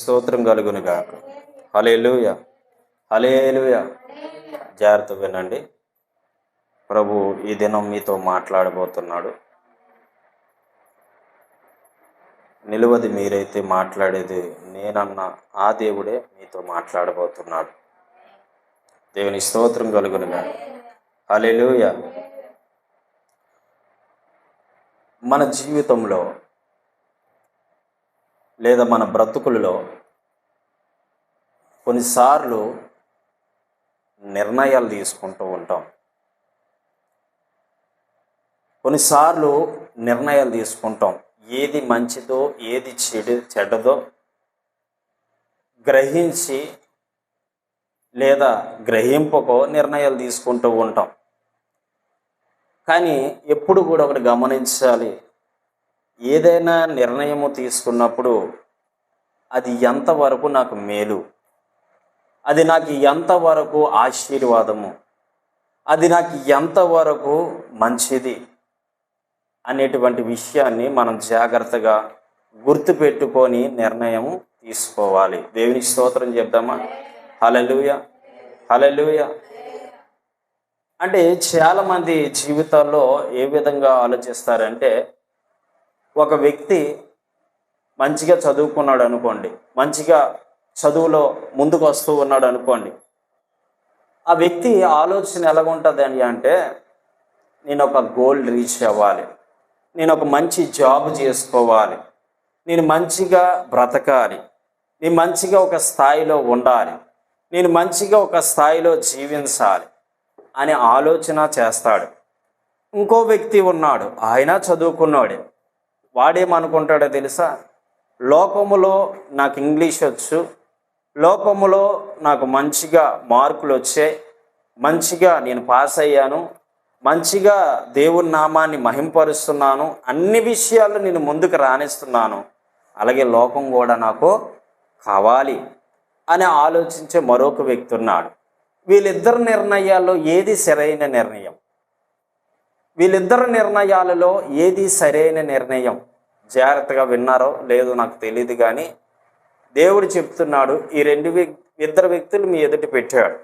స్తోత్రం కలుగునుగాక. హల్లెలూయా, హల్లెలూయా. జాగ్రత్త వినండి. ప్రభు ఈ దినం మీతో మాట్లాడబోతున్నాడు. నిలువది మీరైతే మాట్లాడేది నేనన్న ఆ దేవుడే మీతో మాట్లాడబోతున్నాడు. దేవుని స్తోత్రం కలుగునుగాక. హల్లెలూయా. మన జీవితంలో లేదా మన బ్రతుకులలో కొన్నిసార్లు నిర్ణయాలు తీసుకుంటూ ఉంటాం. కొన్నిసార్లు నిర్ణయాలు తీసుకుంటాం. ఏది మంచిదో ఏది చెడ్డదో గ్రహించి లేదా గ్రహింపకో నిర్ణయాలు తీసుకుంటూ ఉంటాం. కానీ ఎప్పుడు కూడా ఒకటి గమనించాలి, ఏదైనా నిర్ణయము తీసుకున్నప్పుడు అది ఎంతవరకు నాకు మేలు, అది నాకు ఎంతవరకు ఆశీర్వాదము, అది నాకు ఎంతవరకు మంచిది అనేటువంటి విషయాన్ని మనం జాగ్రత్తగా గుర్తుపెట్టుకొని నిర్ణయం తీసుకోవాలి. దేవునికి స్తోత్రం చెప్దామా? హల్లెలూయా, హల్లెలూయా. అంటే చాలామంది జీవితాల్లో ఏ విధంగా ఆలోచిస్తారంటే, ఒక వ్యక్తి మంచిగా చదువుకున్నాడు అనుకోండి, మంచిగా చదువులో ముందుకు వస్తూ ఉన్నాడు అనుకోండి, ఆ వ్యక్తి ఆలోచన ఎలాగుంటుంది అంటే, నేను ఒక గోల్ రీచ్ అవ్వాలి, నేను ఒక మంచి జాబ్ చేసుకోవాలి, నేను మంచిగా బ్రతకాలి, నేను మంచిగా ఒక స్థాయిలో ఉండాలి, నేను మంచిగా ఒక స్థాయిలో జీవించాలి అనే ఆలోచన చేస్తాడు. ఇంకో వ్యక్తి ఉన్నాడు, ఆయన చదువుకున్నాడే, వాడేమనుకుంటాడో తెలుసా? లోకములో నాకు ఇంగ్లీష్ వచ్చు, లోకములో నాకు మంచిగా మార్కులు వచ్చాయి, మంచిగా నేను పాస్ అయ్యాను, మంచిగా దేవుని నామాన్ని మహింపరుస్తున్నాను, అన్ని విషయాల్లో నేను ముందుకు రాణిస్తున్నాను, అలాగే లోకం కూడా నాకు కావాలి అని ఆలోచించే మరొక వ్యక్తి ఉన్నాడు. వీళ్ళిద్దరు నిర్ణయాల్లో ఏది సరైన నిర్ణయం? వీళ్ళిద్దరు నిర్ణయాలలో ఏది సరైన నిర్ణయం? జాగ్రత్తగా విన్నారో లేదో నాకు తెలియదు, కానీ దేవుడు చెప్తున్నాడు, ఈ ఇద్దరు వ్యక్తులు మీ ఎదుట పెట్టాడు.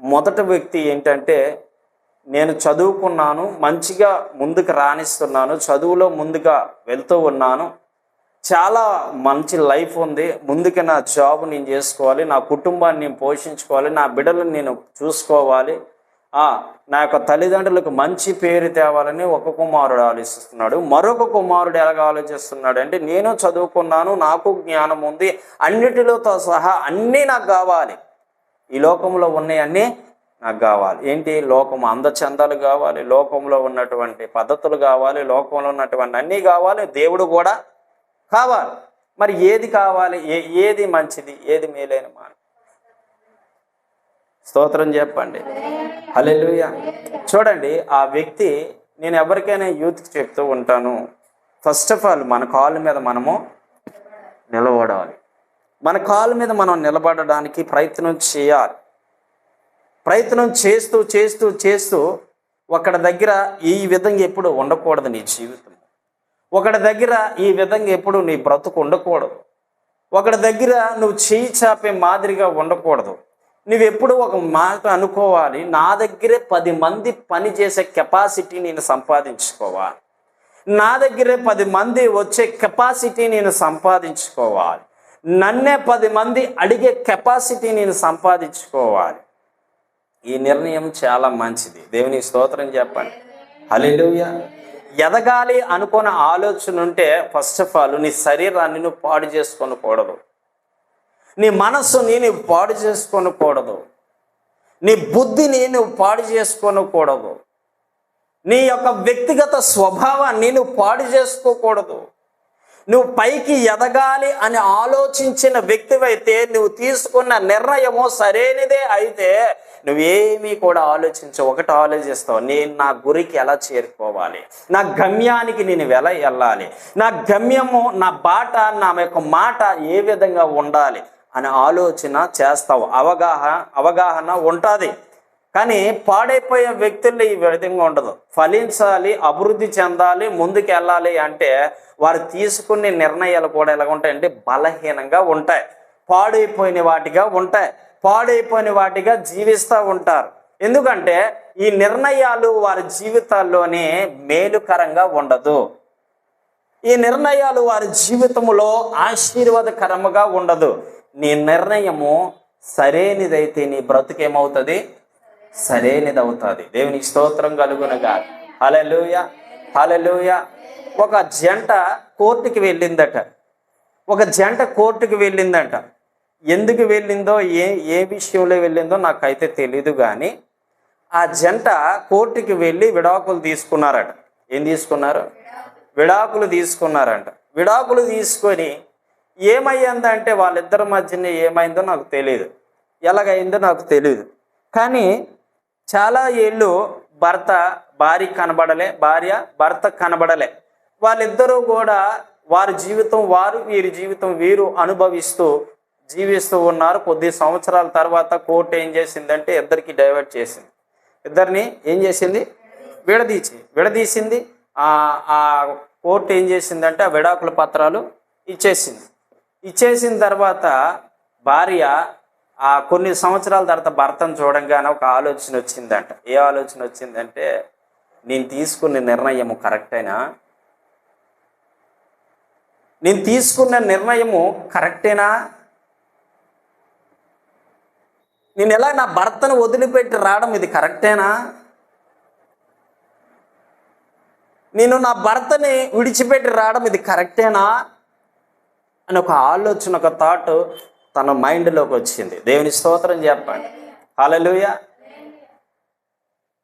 మొదటి వ్యక్తి ఏంటంటే, నేను చదువుకున్నాను, మంచిగా ముందుకు రాణిస్తున్నాను, చదువులో ముందుగా వెళ్తూ ఉన్నాను, చాలా మంచి లైఫ్ ఉంది, ముందుగా నా జాబ్ నేను చేసుకోవాలి, నా కుటుంబాన్ని నేను పోషించుకోవాలి, నా బిడ్డలను నేను చూసుకోవాలి, నా యొక్క తల్లిదండ్రులకు మంచి పేరు తేవాలని ఒక కుమారుడు ఆలోచిస్తున్నాడు. మరొక కుమారుడు ఎలాగ ఆలోచిస్తున్నాడు అంటే, నేను చదువుకున్నాను, నాకు జ్ఞానం ఉంది, అన్నిటిలోతో సహా అన్నీ నాకు కావాలి, ఈ లోకంలో ఉన్నాయన్నీ నాకు కావాలి. ఏంటి? లోకం అందచందాలు కావాలి, లోకంలో ఉన్నటువంటి పద్ధతులు కావాలి, లోకంలో ఉన్నటువంటి అన్నీ కావాలి, దేవుడు కూడా కావాలి. మరి ఏది కావాలి? ఏది మంచిది? ఏది మేలైన మాట? స్తోత్రం చెప్పండి. హల్లెలూయా. చూడండి, ఆ వ్యక్తి, నేను ఎవరికైనా యూత్కి చెప్తూ ఉంటాను, ఫస్ట్ ఆఫ్ ఆల్ మన కాళ్ళ మీద మనము నిలబడాలి. మన కాళ్ళ మీద మనం నిలబడడానికి ప్రయత్నం చేయాలి. ప్రయత్నం చేస్తూ చేస్తూ చేస్తూ ఒకటి దగ్గర ఈ విధంగా ఎప్పుడు ఉండకూడదు నీ జీవితం. ఒకటి దగ్గర ఈ విధంగా ఎప్పుడు నీ బ్రతుకు ఉండకూడదు. ఒకటి దగ్గర నువ్వు చేయి చాపే మాదిరిగా ఉండకూడదు. నువ్వెప్పుడు ఒక మాట అనుకోవాలి, నా దగ్గరే 10 మంది పని చేసే కెపాసిటీ నేను సంపాదించుకోవాలి, నా దగ్గరే 10 మంది వచ్చే కెపాసిటీ నేను సంపాదించుకోవాలి, నన్నే 10 మంది అడిగే కెపాసిటీ నేను సంపాదించుకోవాలి. ఈ నిర్ణయం చాలా మంచిది. దేవుని స్తోత్రం చెప్పండి. హల్లెలూయా. ఎదగాలి అనుకున్న ఆలోచన ఉంటే ఫస్ట్ ఆఫ్ ఆల్ నీ శరీరాన్ని నువ్వు పాడు చేసుకోనకూడదు, నీ మనస్సుని నువ్వు పాడు చేసుకోనకూడదు, నీ బుద్ధిని నువ్వు పాడు చేసుకోనకూడదు, నీ యొక్క వ్యక్తిగత స్వభావాన్ని నువ్వు పాడు చేసుకోకూడదు. నువ్వు పైకి ఎదగాలి అని ఆలోచించిన వ్యక్తివైతే, నువ్వు తీసుకున్న నిర్ణయము సరైనదే అయితే నువ్వేమీ కూడా ఆలోచించవు. ఒకటి ఆలోచిస్తావు, నేను నా గురికి ఎలా చేరుకోవాలి, నా గమ్యానికి నేను ఎలా వెళ్ళాలి, నా గమ్యము, నా బాట, నా యొక్క మాట ఏ విధంగా ఉండాలి అని ఆలోచన చేస్తావు. అవగాహన ఉంటుంది. కానీ పాడైపోయే వ్యక్తుల్లో ఈ విధంగా ఉండదు. ఫలించాలి, అభివృద్ధి చెందాలి, ముందుకు వెళ్ళాలి అంటే వారు తీసుకునే నిర్ణయాలు కూడా ఎలా ఉంటాయంటే బలహీనంగా ఉంటాయి. పాడైపోయిన వాటిగా ఉంటాయి, పాడైపోయిన వాటిగా జీవిస్తూ ఉంటారు. ఎందుకంటే ఈ నిర్ణయాలు వారి జీవితాల్లోనే మేలుకరంగా ఉండదు. ఈ నిర్ణయాలు వారి జీవితంలో ఆశీర్వాదకరముగా ఉండదు. నీ నిర్ణయము సరైనదైతే నీ బ్రతుకేమవుతుంది? సరైనది అవుతుంది. దేవునికి స్తోత్రం కలుగునగా. హల్లెలూయా, హల్లెలూయా. ఒక జంట కోర్టుకి వెళ్ళిందట. ఎందుకు వెళ్ళిందో, ఏ విషయంలో వెళ్ళిందో నాకైతే తెలీదు. కానీ ఆ జంట కోర్టుకి వెళ్ళి విడాకులు తీసుకున్నారట. ఏం తీసుకున్నారు? విడాకులు తీసుకున్నారంట. విడాకులు తీసుకొని ఏమయ్యిందంటే వాళ్ళిద్దరి మధ్యన ఏమైందో నాకు తెలియదు, ఎలాగైందో నాకు తెలియదు. కానీ చాలా ఏళ్ళు భార్య భర్త కనబడలే. వాళ్ళిద్దరూ కూడా వారి జీవితం వారు, వీరి జీవితం వీరు అనుభవిస్తూ జీవిస్తూ ఉన్నారు. కొద్ది సంవత్సరాల తర్వాత కోర్టు ఏం చేసిందంటే ఇద్దరికి డైవర్ట్ చేసింది. ఇద్దరిని ఏం చేసింది? విడదీసింది. ఆ కోర్టు ఏం చేసిందంటే ఆ విడాకుల పత్రాలు ఇచ్చేసిన తర్వాత భార్య కొన్ని సంవత్సరాల తర్వాత భర్తను చూడంగానే ఒక ఆలోచన వచ్చిందంట. ఏ ఆలోచన వచ్చిందంటే, నేను తీసుకున్న నిర్ణయము కరెక్టేనా? నేను ఎలా నా భర్తను వదిలిపెట్టి రావడం ఇది కరెక్టేనా? నేను నా భర్తని విడిచిపెట్టి రావడం ఇది కరెక్టేనా అని ఒక ఆలోచన, ఒక థాట్ తన మైండ్లోకి వచ్చింది. దేవుని స్తోత్రం చెప్పండి. హల్లెలూయా.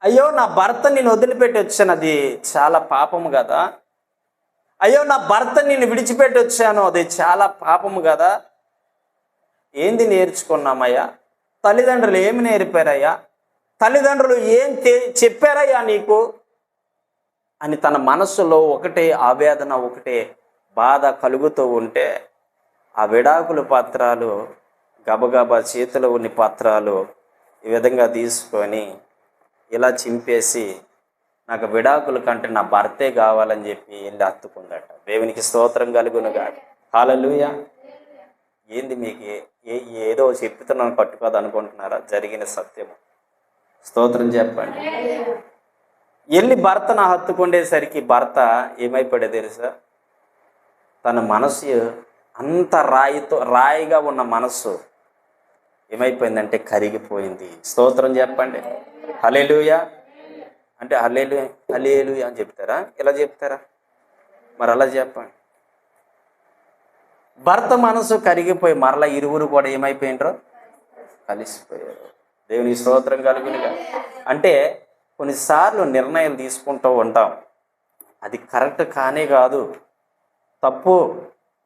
అయ్యో, నా భర్త నేను వదిలిపెట్టి వచ్చాను, అది చాలా పాపము కదా. అయ్యో, నా భర్త నేను విడిచిపెట్టి వచ్చాను, అది చాలా పాపము కదా. ఏంది నేర్చుకున్నామయ్యా? తల్లిదండ్రులు ఏమి నేర్పారయ్యా? తల్లిదండ్రులు ఏం చెప్పారయ్యా నీకు అని తన మనస్సులో ఒకటే ఆవేదన, ఒకటే బాధ కలుగుతూ ఉంటే ఆ విడాకుల పత్రాలు గబగబా చేతిలో ఉన్న పత్రాలు ఈ విధంగా తీసుకొని ఇలా చింపేసి, నాకు విడాకుల కంటే నా భర్తే కావాలని చెప్పి వెళ్ళి హత్తుకుందట. దేవునికి స్తోత్రం కలుగునుగా. హల్లెలూయా. ఏంది మీకు ఏదో చెప్తున్నాను పట్టుకోదు అనుకుంటున్నారా? జరిగిన సత్యము. స్తోత్రం చెప్పండి. వెళ్ళి భర్తను హత్తుకుండేసరికి భర్త ఏమైపోయాడో తెలుసా? తన మనసు అంత రాయిగా ఉన్న మనస్సు ఏమైపోయిందంటే కరిగిపోయింది. స్తోత్రం చెప్పండి. హల్లెలూయా అంటే హల్లెలూయా అని చెప్తారా? ఇలా చెప్తారా? మరి అలా చెప్పండి. భర్త మనసు కరిగిపోయి మరలా ఇరువురు కూడా ఏమైపోయినరో కలిసిపోయారు. దేవుని స్తోత్రం కలుగునుగా. అంటే కొన్నిసార్లు నిర్ణయాలు తీసుకుంటూ ఉంటాం, అది కరెక్ట్ కానే కాదు, తప్పు.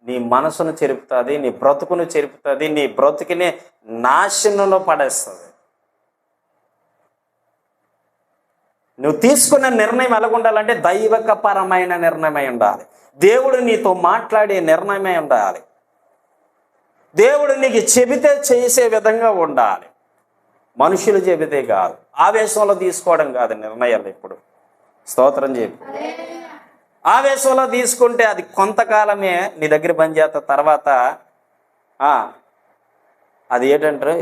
నీ మనసును చెరుపుతుంది, నీ బ్రతుకును చెరుపుతుంది, నీ బ్రతుకుని నాశనంలో పడేస్తుంది. నువ్వు తీసుకున్న నిర్ణయం ఎలాగుండాలంటే దైవకపరమైన నిర్ణయమై ఉండాలి. దేవుడు నీతో మాట్లాడే నిర్ణయమై ఉండాలి. దేవుడు నీకు చెబితే చేసే విధంగా ఉండాలి. మనుషులు చెబితే కాదు, ఆవేశంలో తీసుకోవడం కాదు నిర్ణయాలు. ఇప్పుడు స్తోత్రం చెప్పు. ఆవేశంలో తీసుకుంటే అది కొంతకాలమే నీ దగ్గర పనిచేస్తా, తర్వాత అది ఏంటంటే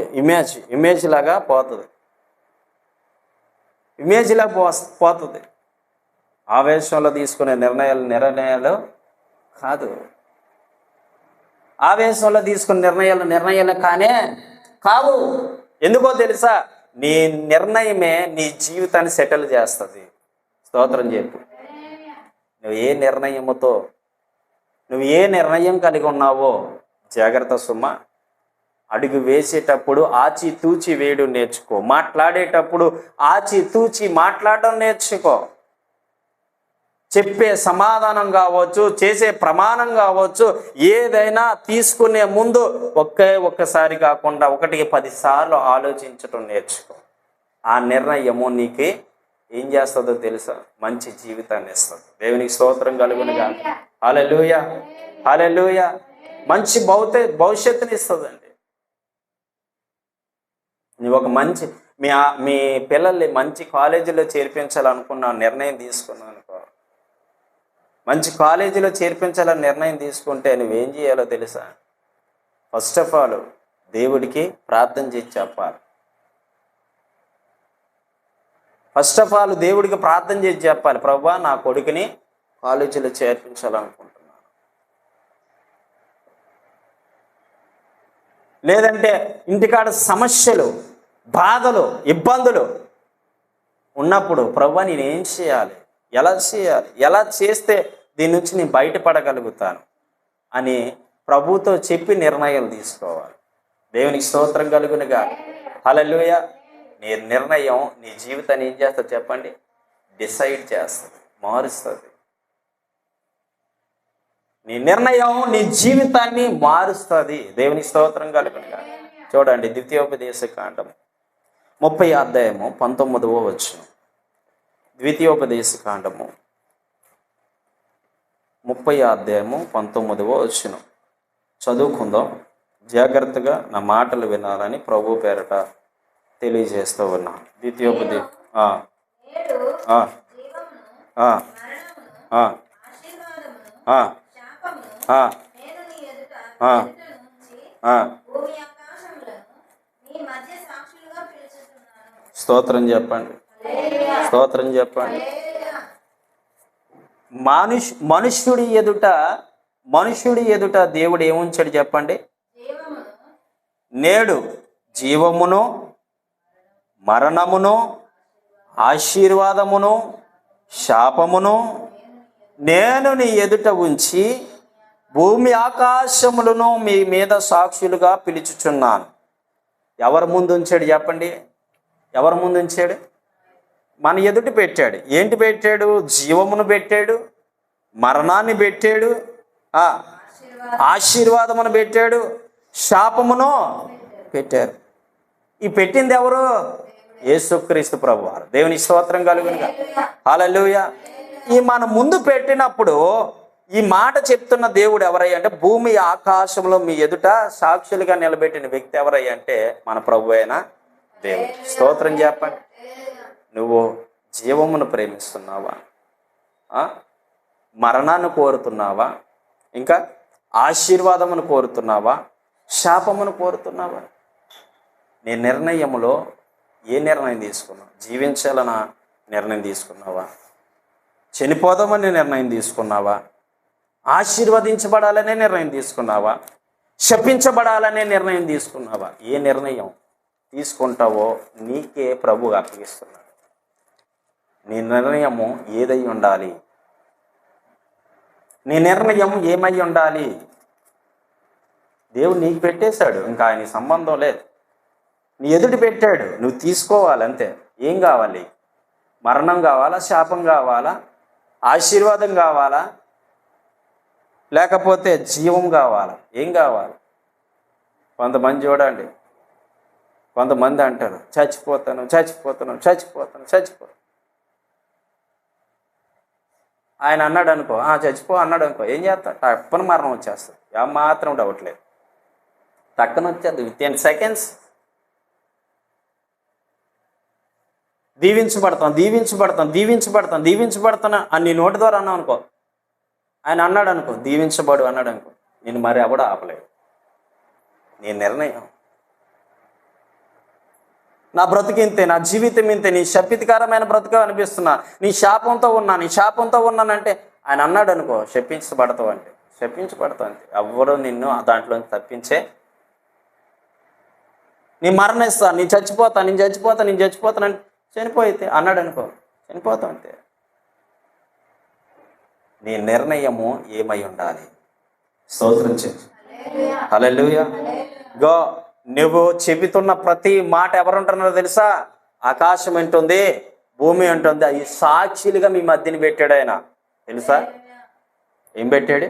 ఇమేజ్ లాగా పోతుంది. పోతుంది. ఆవేశంలో తీసుకునే నిర్ణయాలు కాదు. ఆవేశంలో తీసుకునే నిర్ణయాలు కావు. ఎందుకో తెలుసా? నీ నిర్ణయమే నీ జీవితాన్ని సెటిల్ చేస్తుంది. స్తోత్రం చెప్పు. నువ్వు ఏ నిర్ణయం కలిగి ఉన్నావో జాగ్రత్త సుమ. అడుగు వేసేటప్పుడు ఆచితూచి వేయడం నేర్చుకో. మాట్లాడేటప్పుడు ఆచితూచి మాట్లాడడం నేర్చుకో. చెప్పే సమాధానం కావచ్చు, చేసే ప్రమాణం కావచ్చు, ఏదైనా తీసుకునే ముందు ఒక్కసారి కాకుండా 1-10 సార్లు ఆలోచించడం నేర్చుకో. ఆ నిర్ణయము నీకు ఏం చేస్తుందో తెలుసా? మంచి జీవితాన్ని ఇస్తుంది. దేవునికి స్తోత్రం కలుగునుగా. హల్లెలూయా, హల్లెలూయా. మంచి భవిష్యత్తుని ఇస్తుందండి. నువ్వు ఒక మంచి మీ పిల్లల్ని మంచి కాలేజీలో చేర్పించాలనుకున్న నిర్ణయం తీసుకున్నావు అనుకో, మంచి కాలేజీలో చేర్పించాలని నిర్ణయం తీసుకుంటే నువ్వేం చేయాలో తెలుసా? ఫస్ట్ ఆఫ్ ఆల్ దేవుడికి ప్రార్థన చేసి చెప్పాలి. ఫస్ట్ ఆఫ్ ఆల్ దేవుడికి ప్రార్థన చేసి చెప్పాలి, ప్రభువా నా కొడుకుని కాలేజీలో చేర్పించాలనుకుంటున్నాను. లేదంటే ఇంటికాడ సమస్యలు, బాధలు, ఇబ్బందులు ఉన్నప్పుడు ప్రభువా నేనేం చేయాలి, ఎలా చేస్తే దీని నుంచి నేను బయటపడగలుగుతాను అని ప్రభుతో చెప్పి నిర్ణయాలు తీసుకోవాలి. దేవునికి స్తోత్రం కలుగునుగా. హల్లెలూయా. నీ నిర్ణయం నీ జీవితాన్ని ఏం చేస్తుంది చెప్పండి? డిసైడ్ చేస్తుంది, మారుస్తుంది. నీ నిర్ణయం నీ జీవితాన్ని మారుస్తుంది. దేవునికి స్తోత్రం కలుగునుగా. చూడండి, ద్వితీయోపదేశకాండం 30వ అధ్యాయము 19వ వచనం. ద్వితీయోపదేశకాండము 30వ అధ్యాయము 19వ వచనం చదువుకుందాం. జాగ్రత్తగా నా మాటలు వినాలని ప్రభు పేరట తెలియజేస్తూ ఉన్నా. ద్వితీయోపదేశ స్తోత్రం చెప్పండి, స్తోత్రం చెప్పండి. మనుష్యుడి ఎదుట దేవుడు ఏముంచాడు చెప్పండి? నేడు జీవమును, మరణమును, ఆశీర్వాదమును, శాపమును నేను నీ ఎదుట ఉంచి భూమి ఆకాశములను మీ మీద సాక్షులుగా పిలుచుచున్నాను. ఎవరి ముందు ఉంచాడు చెప్పండి? ఎవరి ముందు ఉంచాడు? మన ఎదుట పెట్టాడు. ఏంటి పెట్టాడు? జీవమును పెట్టాడు, మరణాన్ని పెట్టాడు, ఆశీర్వాదమును పెట్టాడు, శాపమును పెట్టారు. ఈ పెట్టింది ఎవరు? యేసుక్రీస్తు ప్రభువారు. దేవుని స్తోత్రం కలుగునుగా. హల్లెలూయా. ఈ మన ముందు పెట్టినప్పుడు ఈ మాట చెప్తున్న దేవుడు ఎవరయ్యా అంటే, భూమి ఆకాశంలో మీ ఎదుట సాక్షులుగా నిలబెట్టిన వ్యక్తి ఎవరయ్యా అంటే మన ప్రభు అయిన దేవుడు. స్తోత్రం చెప్పండి. నువ్వు జీవమును ప్రేమిస్తున్నావా? మరణాన్ని కోరుతున్నావా? ఇంకా ఆశీర్వాదమును కోరుతున్నావా? శాపమును కోరుతున్నావా? నీ నిర్ణయములో ఏ నిర్ణయం తీసుకున్నావు? జీవించాలన్న నిర్ణయం తీసుకున్నావా? చనిపోదామని నిర్ణయం తీసుకున్నావా? ఆశీర్వదించబడాలనే నిర్ణయం తీసుకున్నావా? శపించబడాలనే నిర్ణయం తీసుకున్నావా? ఏ నిర్ణయం తీసుకుంటావో నీకే ప్రభు అప్పగిస్తున్నాడు. నీ నిర్ణయము ఏదై ఉండాలి? నీ నిర్ణయం ఏమై ఉండాలి? దేవుడు నీకు పెట్టేశాడు, ఇంకా ఆయన సంబంధం లేదు. నీ ఎదుటి పెట్టాడు, నువ్వు తీసుకోవాలి అంతే. ఏం కావాలి? మరణం కావాలా? శాపం కావాలా? ఆశీర్వాదం కావాలా? లేకపోతే జీవం కావాలా? ఏం కావాలి? కొంతమంది చూడండి, కొంతమంది అంటారు చచ్చిపోతాను. ఆయన అన్నాడు అనుకో, చచ్చిపో అన్నాడు అనుకో, ఏం చేస్తా? తప్పన మరణం వచ్చేస్తుంది. మాత్రం డౌట్ లేదు, టక్కన వచ్చేది. విత్ సెకండ్స్ దీవించబడతాను అని నీ నోటి ద్వారా అన్నావు అనుకో, ఆయన అన్నాడు అనుకో, దీవించబడు అన్నాడు అనుకో, నేను మరి ఎవడో ఆపలేదు. నీ నిర్ణయం. నా బ్రతుకు ఇంతే, నా జీవితం ఇంతే, నీ శపితకరమైన బ్రతుకు అనిపిస్తున్నా, నీ శాపంతో ఉన్నానంటే ఆయన అన్నాడు అనుకో, శపించబడతావు అంతే. ఎవరు నిన్ను దాంట్లో తప్పించే, నీ మరణిస్తా, నేను చచ్చిపోతాను చనిపోయితే అన్నాడు అనుకో, చనిపోతావు అంతే. నీ నిర్ణయము ఏమై ఉండాలి? స్తోత్రం చేయి. హల్లెలూయా. గో నువ్వు చెబుతున్న ప్రతి మాట ఎవరుంటున్నారో తెలుసా? ఆకాశం ఉంటుంది, భూమి ఉంటుంది. అవి సాక్షులుగా మీ మధ్యని పెట్టాడు ఆయన. తెలుసా? ఏం పెట్టాడు?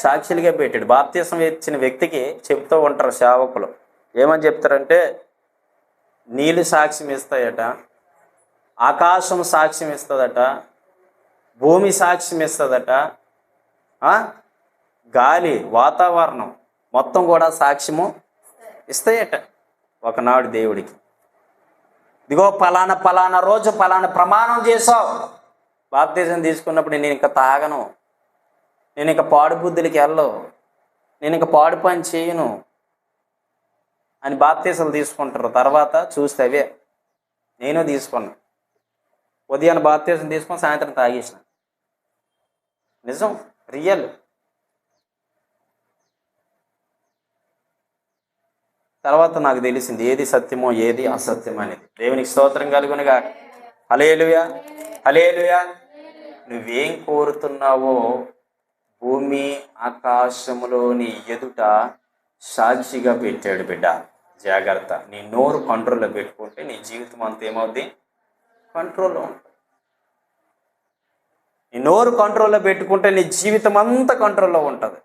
సాక్షులుగా పెట్టాడు. బాప్తిసం ఇచ్చిన వ్యక్తికి చెప్తూ ఉంటారు సేవకులు. ఏమని చెప్తారంటే, నీళ్ళు సాక్ష్యం ఇస్తాయట, ఆకాశం సాక్ష్యం ఇస్తుందట, భూమి సాక్ష్యం ఇస్తుందట, గాలి, వాతావరణం మొత్తం కూడా సాక్ష్యము ఇస్తాయట ఒకనాడు దేవుడికి. ఇదిగో పలానా రోజు పలానా ప్రమాణం చేసావు, బాప్తిసం తీసుకున్నప్పుడు నేను ఇంకా తాగను, నేను ఇంకా పాడు బుద్ధులకి వెళ్ళను, నేను ఇంకా పాడు పని చేయను అని బాప్తీసాలు తీసుకుంటారు. తర్వాత చూస్తే అవే నేను తీసుకున్నా. ఉదయాన్ని బాప్తీసం తీసుకొని సాయంత్రం తాగేసిన. నిజం, రియల్. తర్వాత నాకు తెలిసింది ఏది సత్యమో ఏది అసత్యం అనేది. దేవునికి స్తోత్రం కలుగునుగా. హల్లెలూయా, హల్లెలూయా. నువ్వేం కోరుతున్నావో భూమి ఆకాశములోని ఎదుట సాక్షిగా పెట్టాడు బిడ్డ. జాగ్రత్త. నీ నోరు కంట్రోల్లో పెట్టుకుంటే నీ జీవితం అంతా ఏమవుద్ది? కంట్రోల్లో ఉంటుంది. నీ నోరు కంట్రోల్లో పెట్టుకుంటే నీ జీవితం అంతా కంట్రోల్లో ఉంటుంది.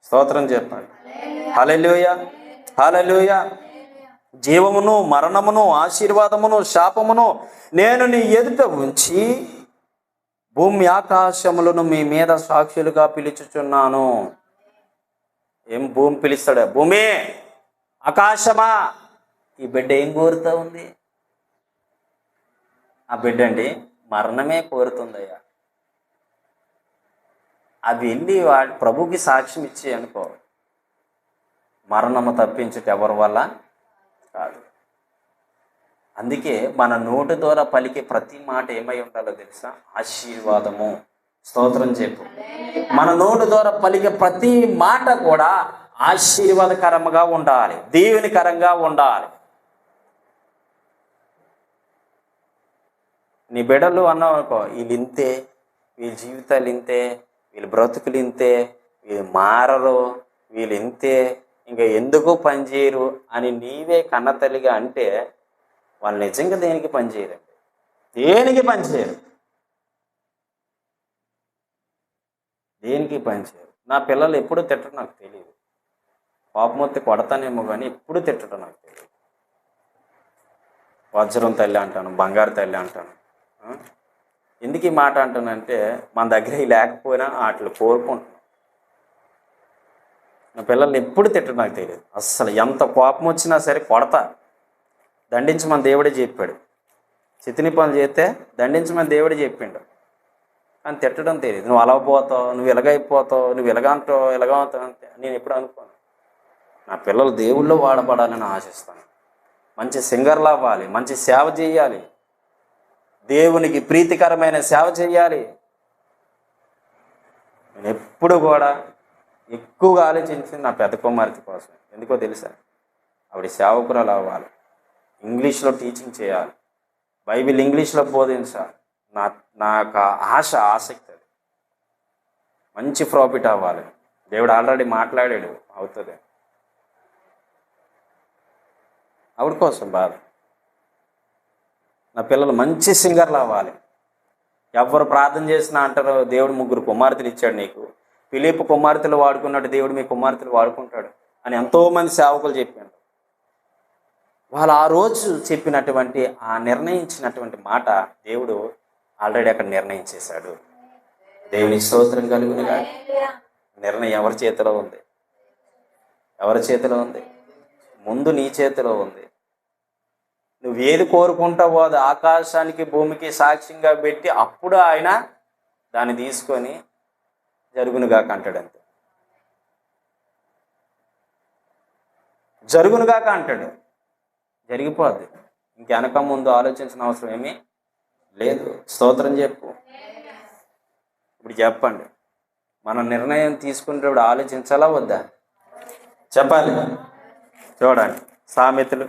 స్తోత్రం చెప్పండి. హల్లెలూయా, హల్లెలూయా. జీవమును మరణమును ఆశీర్వాదమును శాపమును నేను నీ ఎదుట ఉంచి భూమి ఆకాశములను మీ మీద సాక్షులుగా పిలుచుచున్నాను. ఏం భూమి పిలుస్తాడా? భూమి, ఆకాశమా, ఈ బిడ్డ ఏం కోరుతూ ఉంది? ఆ బిడ్డ అండి మరణమే కోరుతుందయ్యా. అవి వెళ్ళి వాడి ప్రభుకి సాక్ష్యం ఇచ్చి అనుకో, మరణము తప్పించుట ఎవరి వల్ల కాదు. అందుకే మన నోటి ద్వారా పలికే ప్రతి మాట ఏమై ఉండాలో తెలుసా? ఆశీర్వాదము. స్తోత్రం చెప్పు. మన నోటి ద్వారా పలికే ప్రతి మాట కూడా ఆశీర్వాదకరంగా ఉండాలి, దీవెనకరంగా ఉండాలి. నీ బిడ్డలు అన్నావు అనుకో, వీళ్ళు ఇంతే, వీళ్ళ జీవితాలు ఇంతే, వీళ్ళ బ్రతుకులు ఇంతే, వీళ్ళు మారరు, వీళ్ళు ఇంతే, ఇంకా ఎందుకు పనిచేయరు అని నీవే కన్న తల్లిగా అంటే వాళ్ళు నిజంగా దేనికి పనిచేయరండి. దేనికి పనిచేయరు, దేనికి పనిచేయరు. నా పిల్లలు ఎప్పుడు తిట్టడం నాకు తెలియదు. పాపమొత్తి కొడతానేమో కానీ ఎప్పుడు తిట్టడం నాకు తెలియదు. వజ్రం తల్లి అంటాను, బంగారు తల్లి అంటాను. ఎందుకు ఈ మాట అంటానంటే మన దగ్గర లేకపోయినా వాటిని కోరుకుంటున్నాను. నా పిల్లల్ని ఎప్పుడు తిట్టడం నాకు తెలియదు. అస్సలు ఎంత కోపం వచ్చినా సరే కొడతా. దండించమని దేవుడే చెప్పాడు. చితిని పనులు చేస్తే దండించమని దేవుడే చెప్పిండు. అని తిట్టడం తెలియదు. నువ్వు అలా పోతావు, నువ్వు ఇలాగైపోతావు, నువ్వు ఇలాగంటావు, ఇలాగవుతావు అంటే నేను ఎప్పుడు అనుకోను. నా పిల్లలు దేవుళ్ళు వాడబడాలని ఆశిస్తాను. మంచి సింగర్లు అవ్వాలి, మంచి సేవ చేయాలి, దేవునికి ప్రీతికరమైన సేవ చేయాలి. నేను ఎప్పుడు కూడా ఎక్కువగా ఆలోచించింది నా పెద్ద కుమార్తె కోసం. ఎందుకో తెలుసా? ఆవిడ సేవకురాలు అవ్వాలి, ఇంగ్లీష్లో టీచింగ్ చేయాలి, బైబిల్ ఇంగ్లీష్లో బోధించాలి. నాకు ఆసక్తి అది. మంచి ప్రాఫిట్ అవ్వాలి. దేవుడు ఆల్రెడీ మాట్లాడాడు, అవుతుంది. ఆవిడ కోసం బాధ. నా పిల్లలు మంచి సింగర్లు అవ్వాలి. ఎవరు ప్రార్థన చేసినా అంటారు, దేవుడు 3 కుమార్తెలు ఇచ్చాడు నీకు, ఫిలిప్ కుమార్తెలు వాడుకున్నట్టు దేవుడు మీ కుమార్తెలు వాడుకుంటాడు అని ఎంతోమంది సేవకులు చెప్పారు. వాళ్ళు ఆ రోజు చెప్పినటువంటి ఆ నిర్ణయించినటువంటి మాట దేవుడు ఆల్రెడీ అక్కడ నిర్ణయించేశాడు. దేవుని స్తోత్రం కలుగునుగా. నిర్ణయం ఎవరి చేతిలో ఉంది? ఎవరి చేతిలో ఉంది? ముందు నీ చేతిలో ఉంది. నువ్వు ఏది కోరుకుంటావో అది ఆకాశానికి భూమికి సాక్ష్యంగా పెట్టి అప్పుడు ఆయన దాన్ని తీసుకొని జరుగునుగాక అంటాడు. అంతే, జరుగునుగాక అంటాడు, జరిగిపోద్ది. ఇంకెనక ముందు ఆలోచించిన అవసరం ఏమీ లేదు. స్తోత్రం చెప్పు. ఇప్పుడు చెప్పండి, మన నిర్ణయం తీసుకునేటప్పుడు ఆలోచించాలా వద్దా? చెప్పాలి. చూడండి, సామెతలు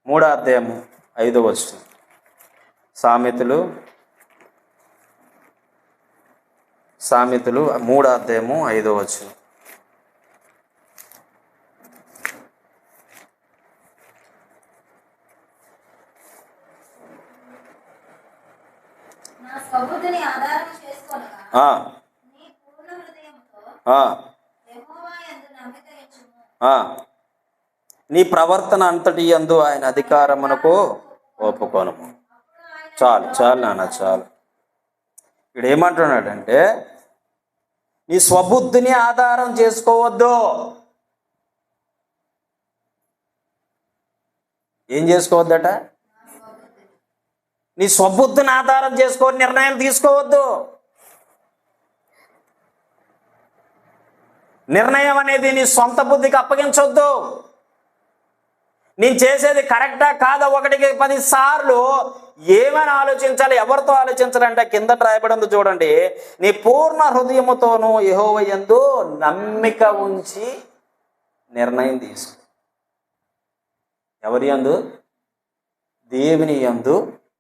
3వ అధ్యాయము 5వ వచనం. సామెతలు 3వ అధ్యాయము 5వ వచనం. నీ ప్రవర్తన అంతటి యందు ఆయన అధికారమునకు ఒప్పుకొనుము. చాలు చాలు నాన్న, చాలు. ఇక్కడ ఏమంటున్నాడంటే నీ స్వబుద్ధిని ఆధారం చేసుకోవద్దు. ఏం చేసుకోవద్దట? నీ స్వబుద్ధిని ఆధారం చేసుకొని నిర్ణయాలు తీసుకోవద్దు. నిర్ణయం అనేది నీ సొంత బుద్ధికి అప్పగించొద్దు. నేను చేసేది కరెక్టా కాదా 1-10 సార్లు ఏమైనా ఆలోచించాలి. ఎవరితో ఆలోచించాలంటే కింద రాయబడి ఉంది చూడండి, నీ పూర్ణ హృదయముతోనూ యెహోవా యందు నమ్మిక ఉంచి నిర్ణయం తీసుకో. ఎవరి యందు? దేవుని యందు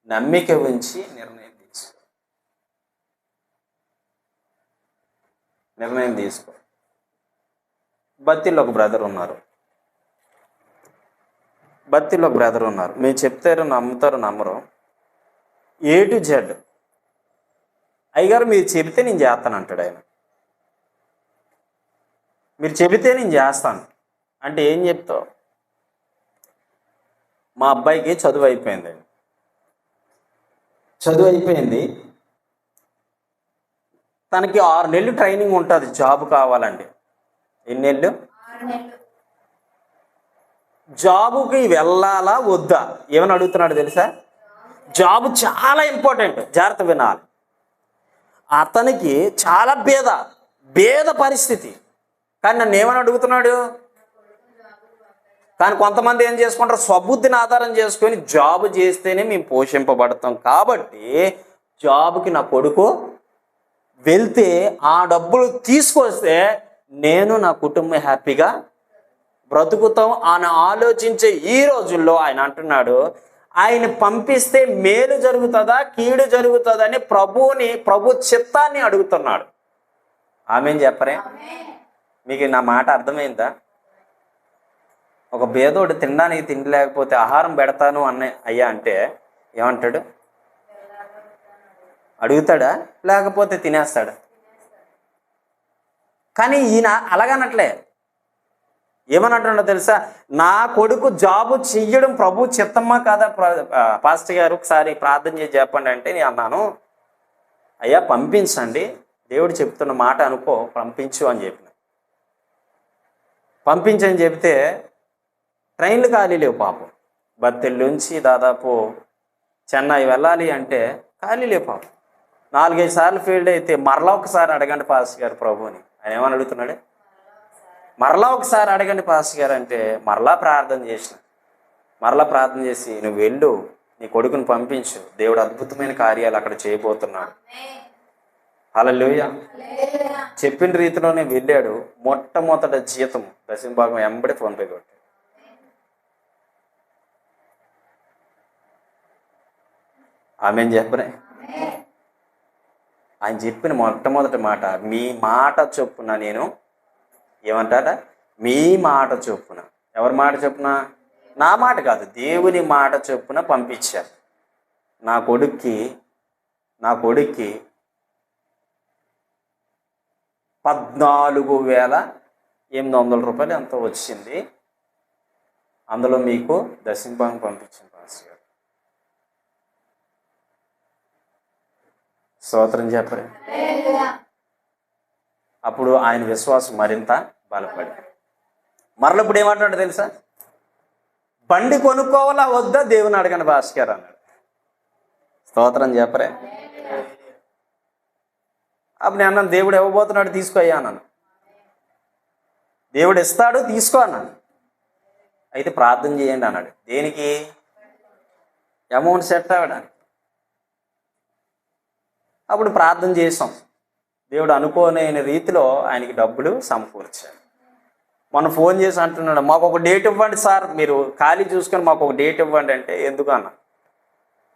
నమ్మిక ఉంచి నిర్ణయం తీసుకో. నిర్ణయం తీసుకో. బత్తిలో ఒక బ్రదర్ ఉన్నారు. మీరు చెప్తారు నమ్ముతారు నమ్మరు. A to Z అయ్యగారు మీరు చెబితే నేను చేస్తాను అంటాడు ఆయన. మీరు చెబితే నేను చేస్తాను అంటే ఏం చెప్తావు? మా అబ్బాయికి చదువు అయిపోయింది. తనకి 6 నెలలు ట్రైనింగ్ ఉంటుంది జాబ్ కావాలండి. ఎన్ని నెలలు? జాబుకి వెళ్ళాలా వద్దా ఏమని అడుగుతున్నాడు తెలుసా? జాబ్ చాలా ఇంపార్టెంట్, జాగ్రత్త వినాలి. అతనికి చాలా భేద పరిస్థితి, కానీ నన్ను ఏమని అడుగుతున్నాడు? కానీ కొంతమంది ఏం చేసుకుంటారు, స్వబుద్ధిని ఆధారం చేసుకొని జాబ్ చేస్తేనే మేము పోషింపబడతాం కాబట్టి జాబ్కి నా కొడుకు వెళ్తే ఆ డబ్బులు తీసుకొస్తే నేను నా కుటుంబం హ్యాపీగా బ్రతుకుతాం అని ఆలోచించే ఈ రోజుల్లో ఆయన అంటున్నాడు, ఆయన పంపిస్తే మేలు జరుగుతుందా కీడు జరుగుతుందా అని ప్రభు చిత్తాన్ని అడుగుతున్నాడు. ఆమేన్ చెప్పరే? మీకు నా మాట అర్థమైందా? ఒక పేదోడు తినడానికి తిండి లేకపోతే ఆహారం పెడతాను అయ్యా అంటే ఏమంటాడు? అడుగుతాడా లేకపోతే తినేస్తాడా? కానీ ఈయన అలాగనట్లే. ఏమనంటున్నాడో తెలుసా? నా కొడుకు జాబు చెయ్యడం ప్రభు చిత్తమ్మా కాదా పాస్టర్ గారు ఒకసారి ప్రార్థన చేసి చెప్పండి అంటే నేను అన్నాను, అయ్యా పంపించండి, దేవుడు చెప్తున్న మాట అనుకో, పంపించు అని చెప్పిన. పంపించని చెప్తే ట్రైన్లు ఖాళీ లేవు పాపం. బత్తెల్లోంచి దాదాపు చెన్నై వెళ్ళాలి అంటే ఖాళీ లేవు పాపం. 4-5 సార్లు ఫెయిల్డ్ అయితే మరలా ఒకసారి అడగండి పాస్టర్ గారు ప్రభుని. ఆయన ఏమని అడుగుతున్నాడు? మరలా ఒకసారి అడగండి పాస్టర్ గారు అంటే మరలా ప్రార్థన చేసి నువ్వు వెళ్ళు, నీ కొడుకుని పంపించు, దేవుడు అద్భుతమైన కార్యాలు అక్కడ చేయబోతున్నాడు. హల్లెలూయా. చెప్పిన రీతిలోనే వెళ్ళాడు. మొట్టమొదట జీతం 10వ భాగం ఎంబడి ఫోన్పే కొట్టాడు. ఆమేన్ చెప్పరే? ఆయన చెప్పిన మొట్టమొదటి మాట, మీ మాట చొప్పున నేను ఏమంటాడ? మీ మాట చొప్పున. ఎవరి మాట చొప్పున? నా మాట కాదు, దేవుని మాట చొప్పున పంపించారు. నా కొడుక్కి 14,800 రూపాయలు ఎంతో వచ్చింది. అందులో మీకు 10వ భాగం పంపించింది పాస్టర్ గారు. స్తోత్రం చెప్పరే? అప్పుడు ఆయన విశ్వాసం మరింత బలపడి మరల ఇప్పుడు ఏమంటాడు తెలుసా? బండి కొనుక్కోవాలా వద్దా దేవుని అడగండి పాస్టర్ గారు అన్నాడు. స్తోత్రం చెప్పరే? అప్పుడు నేను అన్నాను, దేవుడు ఇవ్వబోతున్నాడు తీసుకో అయ్యా అన్నాను. దేవుడు ఇస్తాడు తీసుకో అన్నాను. అయితే ప్రార్థన చేయండి అన్నాడు. దేనికి? అమౌంట్ సెట్ అవ్వడానికి. అప్పుడు ప్రార్థన చేసాం. దేవుడు అనుకోని రీతిలో ఆయనకి డబ్బులు సమకూర్చాడు. మొన్న ఫోన్ చేసి అంటున్నాడు, మాకు ఒక డేట్ ఇవ్వండి సార్, మీరు ఖాళీ చూసుకొని మాకు ఒక డేట్ ఇవ్వండి అంటే ఎందుకు అన్న,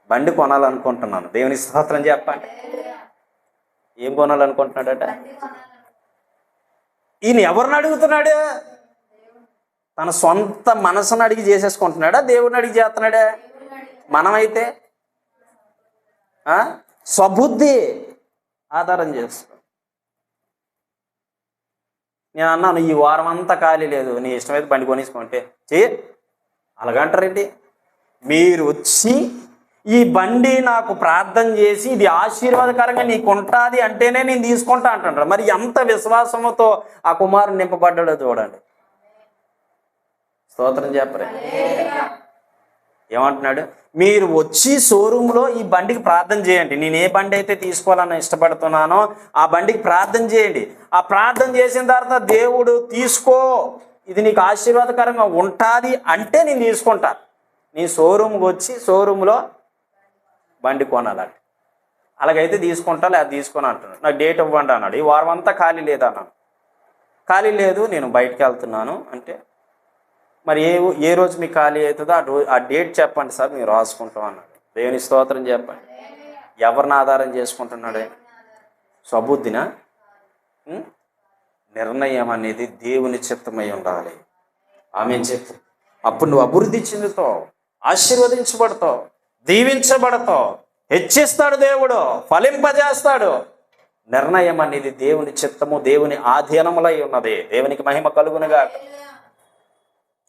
బండి కొనాలనుకుంటున్నాను. దేవుని స్తోత్రం చెప్పండి. ఏం కొనాలనుకుంటున్నాడట? ఈయన ఎవరిని అడుగుతున్నాడు? తన సొంత మనసును అడిగి చేసేసుకుంటున్నాడా దేవుడిని అడిగి చేస్తున్నాడా? మనమైతే స్వబుద్ధి ఆధారం చేస్తాం. నేను అన్నాను, ఈ వారం అంతా ఖాళీ లేదు, నీ ఇష్టమైతే బండి కొనేసుకుంటే అలాగంటారండి. మీరు వచ్చి ఈ బండి నాకు ప్రార్థన చేసి ఇది ఆశీర్వాదకరంగా నీకు ఉంటుంది అంటేనే నేను తీసుకుంటా అంటాడు. మరి ఎంత విశ్వాసంతో ఆ కుమారుడు నింపబడ్డాడో చూడండి. స్తోత్రం చెప్పరే? ఏమంటున్నాడు? మీరు వచ్చి షోరూంలో ఈ బండికి ప్రార్థన చేయండి. నేను ఏ బండి అయితే తీసుకోవాలని ఇష్టపడుతున్నానో ఆ బండికి ప్రార్థన చేయండి. ఆ ప్రార్థన చేసిన తర్వాత దేవుడు తీసుకో, ఇది నీకు ఆశీర్వాదకరంగా ఉంటుంది అంటే నేను తీసుకుంటా. నీ షోరూమ్కి వచ్చి షోరూంలో బండి కొనాలంటే అలాగైతే తీసుకుంటా, లేదా తీసుకొని అంటున్నాడు. నాకు డేట్ ఇవ్వండి అన్నాడు. ఈ వారం అంతా ఖాళీ లేదన్నాను. ఖాళీ లేదు, నేను బయటికి వెళ్తున్నాను అంటే, మరి ఏ రోజు మీకు ఖాళీ అవుతుందో ఆ డేట్ చెప్పండి సార్, మీరు రాసుకుంటాం అన్నాడు. దేవుని స్తోత్రం చెప్పండి. ఎవరిని ఆధారం చేసుకుంటున్నాడు? స్వబుద్ధినా? నిర్ణయం అనేది దేవుని చిత్తమై ఉండాలి. ఆమె చెప్పు. అప్పుడు నువ్వు అభివృద్ధి చెందుతావు, ఆశీర్వదించబడతావు, దీవించబడతావు, హెచ్చిస్తాడు దేవుడు, ఫలింపజేస్తాడు. నిర్ణయం అనేది దేవుని చిత్తము, దేవుని ఆధీనములై ఉన్నది. దేవునికి మహిమ కలుగునుగా.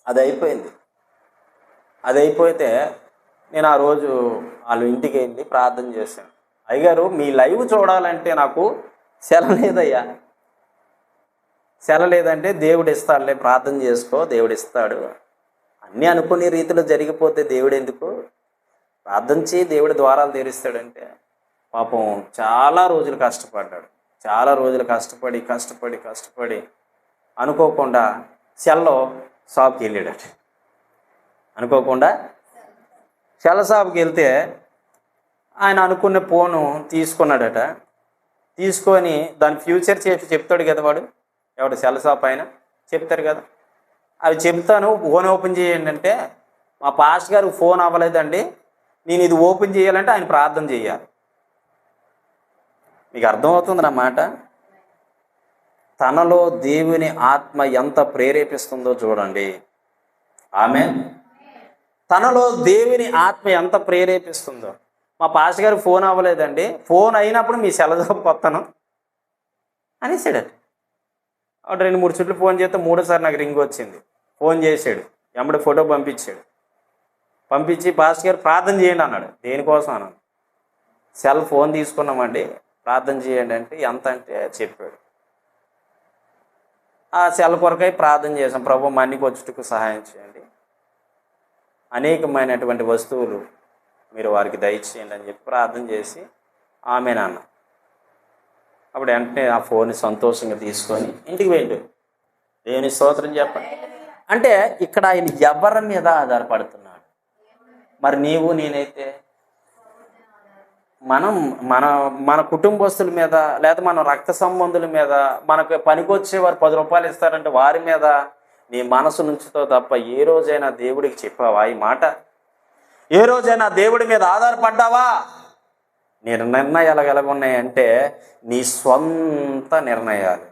అది అయిపోయింది. అది అయిపోతే నేను ఆ రోజు వాళ్ళ ఇంటికి వెళ్ళి ప్రార్థన చేశాను. అయ్యగారు, మీ లైవ్ చూడాలంటే నాకు సెలవు లేదయ్యా. సెలవు లేదంటే దేవుడు ఇస్తాడులే, ప్రార్థన చేసుకో, దేవుడు ఇస్తాడు. అన్నీ అనుకునే రీతిలో జరిగిపోతే దేవుడు ఎందుకు? ప్రార్థన చేయి, దేవుడి ద్వారాలు తెరుస్తాడంటే. పాపం చాలా రోజులు కష్టపడ్డాడు. చాలా రోజులు కష్టపడి అనుకోకుండా సెల్లో షాప్కి వెళ్ళాడట. అనుకోకుండా సెల్ షాప్కి వెళ్తే ఆయన అనుకున్న ఫోను తీసుకున్నాడట. తీసుకొని దాని ఫ్యూచర్ చేసి చెప్తాడు కదా వాడు, ఎవడు సెల్ షాప్ ఆయన చెప్తారు కదా, అవి చెప్తాను, ఫోన్ ఓపెన్ చేయండి అంటే, మా పాస్టర్ గారికి ఫోన్ అవ్వలేదండి, నేను ఇది ఓపెన్ చేయాలంటే ఆయన ప్రార్థన చేయాలి. మీకు అర్థమవుతుంది నా మాట? తనలో దేవుని ఆత్మ ఎంత ప్రేరేపిస్తుందో చూడండి. ఆమేన్. తనలో దేవుని ఆత్మ ఎంత ప్రేరేపిస్తుందో. మా పాస్టర్ గారికి ఫోన్ అవ్వలేదండి, ఫోన్ అయినప్పుడు మీ సెలవు పొత్తను అనేసాడట. 2-3 చుట్లు ఫోన్ చేస్తే 3సారి నాకు రింగ్ వచ్చింది. ఫోన్ చేశాడు, వెంబడి ఫోటో పంపించి పాస్టర్ గారు ప్రార్థన చేయండి అన్నాడు. దేనికోసం అన్నాను. సెల్ ఫోన్ తీసుకున్నామండి, ప్రార్థన చేయండి అంటే ఎంత అంటే చెప్పాడు. ఆ సెల్ కొరకై ప్రార్థన చేసాం. ప్రభు మన్నికి వచ్చుటకు సహాయం చేయండి, అనేకమైనటువంటి వస్తువులు మీరు వారికి దయచేయండి అని చెప్పి ప్రార్థన చేసి ఆమె నాన్న అప్పుడు వెంటనే ఆ ఫోన్ సంతోషంగా తీసుకొని ఇంటికి వెళ్ళు. దేవుని స్తోత్రం చెప్పండి. అంటే ఇక్కడ ఆయన ఎవరి మీద ఆధారపడుతున్నాడు? మరి నీవు నేనైతే మన కుటుంబస్తుల మీద, లేదా మన రక్త సంబంధుల మీద, మనకు పనికొచ్చేవారు 10 రూపాయలు ఇస్తారంటే వారి మీద నీ మనసు నుంచితో తప్ప ఏ రోజైనా దేవుడికి చెప్పావా ఈ మాట? ఏ రోజైనా దేవుడి మీద ఆధారపడ్డావా? నీ నిర్ణయాలు ఎలాగున్నాయంటే నీ సొంత నిర్ణయాలు,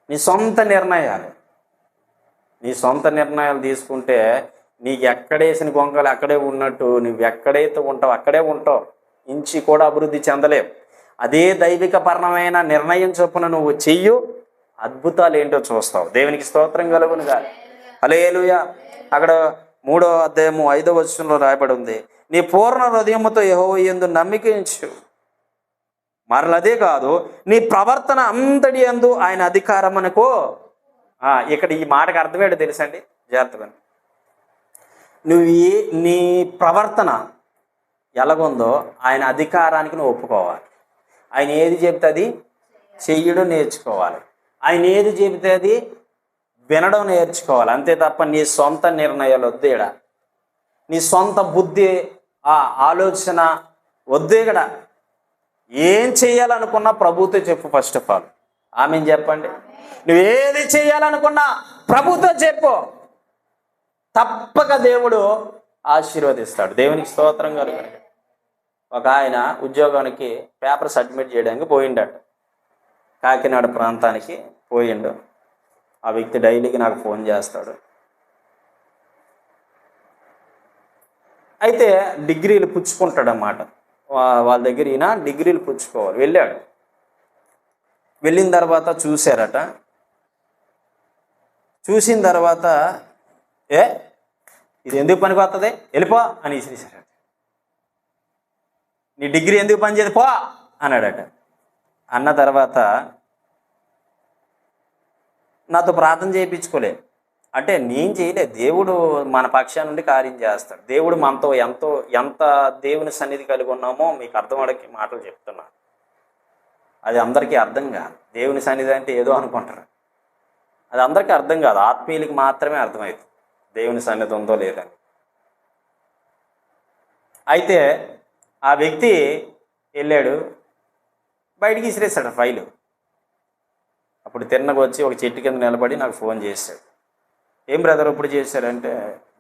నీ సొంత నిర్ణయాలు తీసుకుంటే నీకు ఎక్కడేసిన గొంగలు అక్కడే ఉన్నట్టు, నువ్వు ఎక్కడైతే ఉంటావు అక్కడే ఉంటావు, ఇంచి కూడా అభివృద్ధి చెందలేవు. అదే దైవిక పరమైన నిర్ణయం చొప్పున నువ్వు చెయ్యు, అద్భుతాలు ఏంటో చూస్తావు. దేవునికి స్తోత్రం కలుగునుగా. హల్లెలూయా. అక్కడ 3వ అధ్యాయము 5వ వచనంలో రాయబడి ఉంది, నీ పూర్ణ హృదయముతో యెహోవా యందు నమ్మిక ఉంచు. మరలదే కాదు, నీ ప్రవర్తన అంతటి యందు ఆయన అధికారం అనుకో. ఇక్కడ ఈ మాటకు అర్థమేంటో తెలుసండి, జాగ్రత్తగా. నీ ప్రవర్తన ఎలాగుందో ఆయన అధికారానికి నువ్వు ఒప్పుకోవాలి. ఆయన ఏది చెబితే అది చెయ్యడం నేర్చుకోవాలి. ఆయన ఏది చెబితే అది వినడం నేర్చుకోవాలి. అంతే తప్ప నీ సొంత నిర్ణయాలు వద్దేడ, నీ సొంత బుద్ధి ఆలోచన వద్దేగడ. ఏం చేయాలనుకున్నా ప్రభుతో చెప్పు. ఫస్ట్ ఆఫ్ ఆల్ ఆమెను చెప్పండి. నువ్వేది చేయాలనుకున్నా ప్రభుతో చెప్పు, తప్పక దేవుడు ఆశీర్వదిస్తాడు. దేవునికి స్తోత్రం కలుగును. ఒక ఆయన ఉద్యోగానికి పేపర్ సబ్మిట్ చేయడానికి పోయిండట. కాకినాడ ప్రాంతానికి పోయిండు. ఆ వ్యక్తి డైలీకి నాకు ఫోన్ చేస్తాడు. అయితే డిగ్రీలు పుచ్చుకుంటాడు అన్నమాట. వాళ్ళ దగ్గర ఈయన డిగ్రీలు పుచ్చుకోవాలి. వెళ్ళాడు. వెళ్ళిన తర్వాత చూశారట. చూసిన తర్వాత ఇది ఎందుకు పనికి వస్తుంది, వెళ్ళిపో అని ఇసిరేశారట. నీ డిగ్రీ ఎందుకు పని చేయదు, పో అన్నాడట. అన్న తర్వాత నాతో ప్రార్థన చేయించుకోలే. అంటే నేను చేయలేదు, దేవుడు మన పక్షాన నుండి కార్యం చేస్తాడు. దేవుడు మనతో ఎంత దేవుని సన్నిధి కలిగి ఉన్నామో మీకు అర్థమయ్యే మాటలు చెప్తున్నా. అది అందరికీ అర్థం కాదు. దేవుని సన్నిధి అంటే ఏదో అనుకుంటారు, అది అందరికీ అర్థం కాదు. ఆత్మీయులకి మాత్రమే అర్థమవుతుంది దేవుని సన్నిధి ఉందో లేదని. అయితే ఆ వ్యక్తి వెళ్ళాడు, బయటికి విసిరేస్తాడు ఫైలు. అప్పుడు తిన్నగా వచ్చి ఒక చెట్టు కింద నిలబడి నాకు ఫోన్ చేశాడు. ఏం బ్రదర్ ఇప్పుడు చేశారంటే,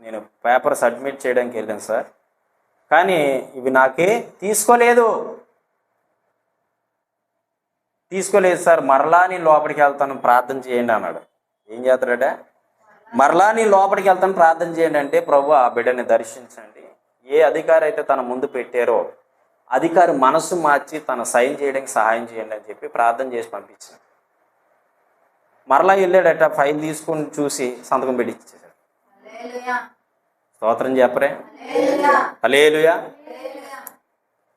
నేను పేపర్ సబ్మిట్ చేయడానికి వెళ్ళాను సార్, కానీ ఇవి నాకే తీసుకోలేదు సార్, మరలా నేను లోపలికి వెళ్తాను ప్రార్థన చేయండి అన్నాడు. ఏం చేస్తాడట? మరలా నేను లోపలికి వెళ్తాను ప్రార్థన చేయండి అంటే, ప్రభు ఆ బిడ్డని దర్శించండి, ఏ అధికారి అయితే తన ముందు పెట్టారో అధికారి మనసు మార్చి తన సైన్ చేయడానికి సహాయం చేయండి అని చెప్పి ప్రార్థన చేసి పంపించాను. మరలా వెళ్ళాడట, ఫైల్ తీసుకుని చూసి సంతకం పెట్టి ఇచ్చేసాడు. స్తోత్రం చెప్పరే, హల్లెలూయా.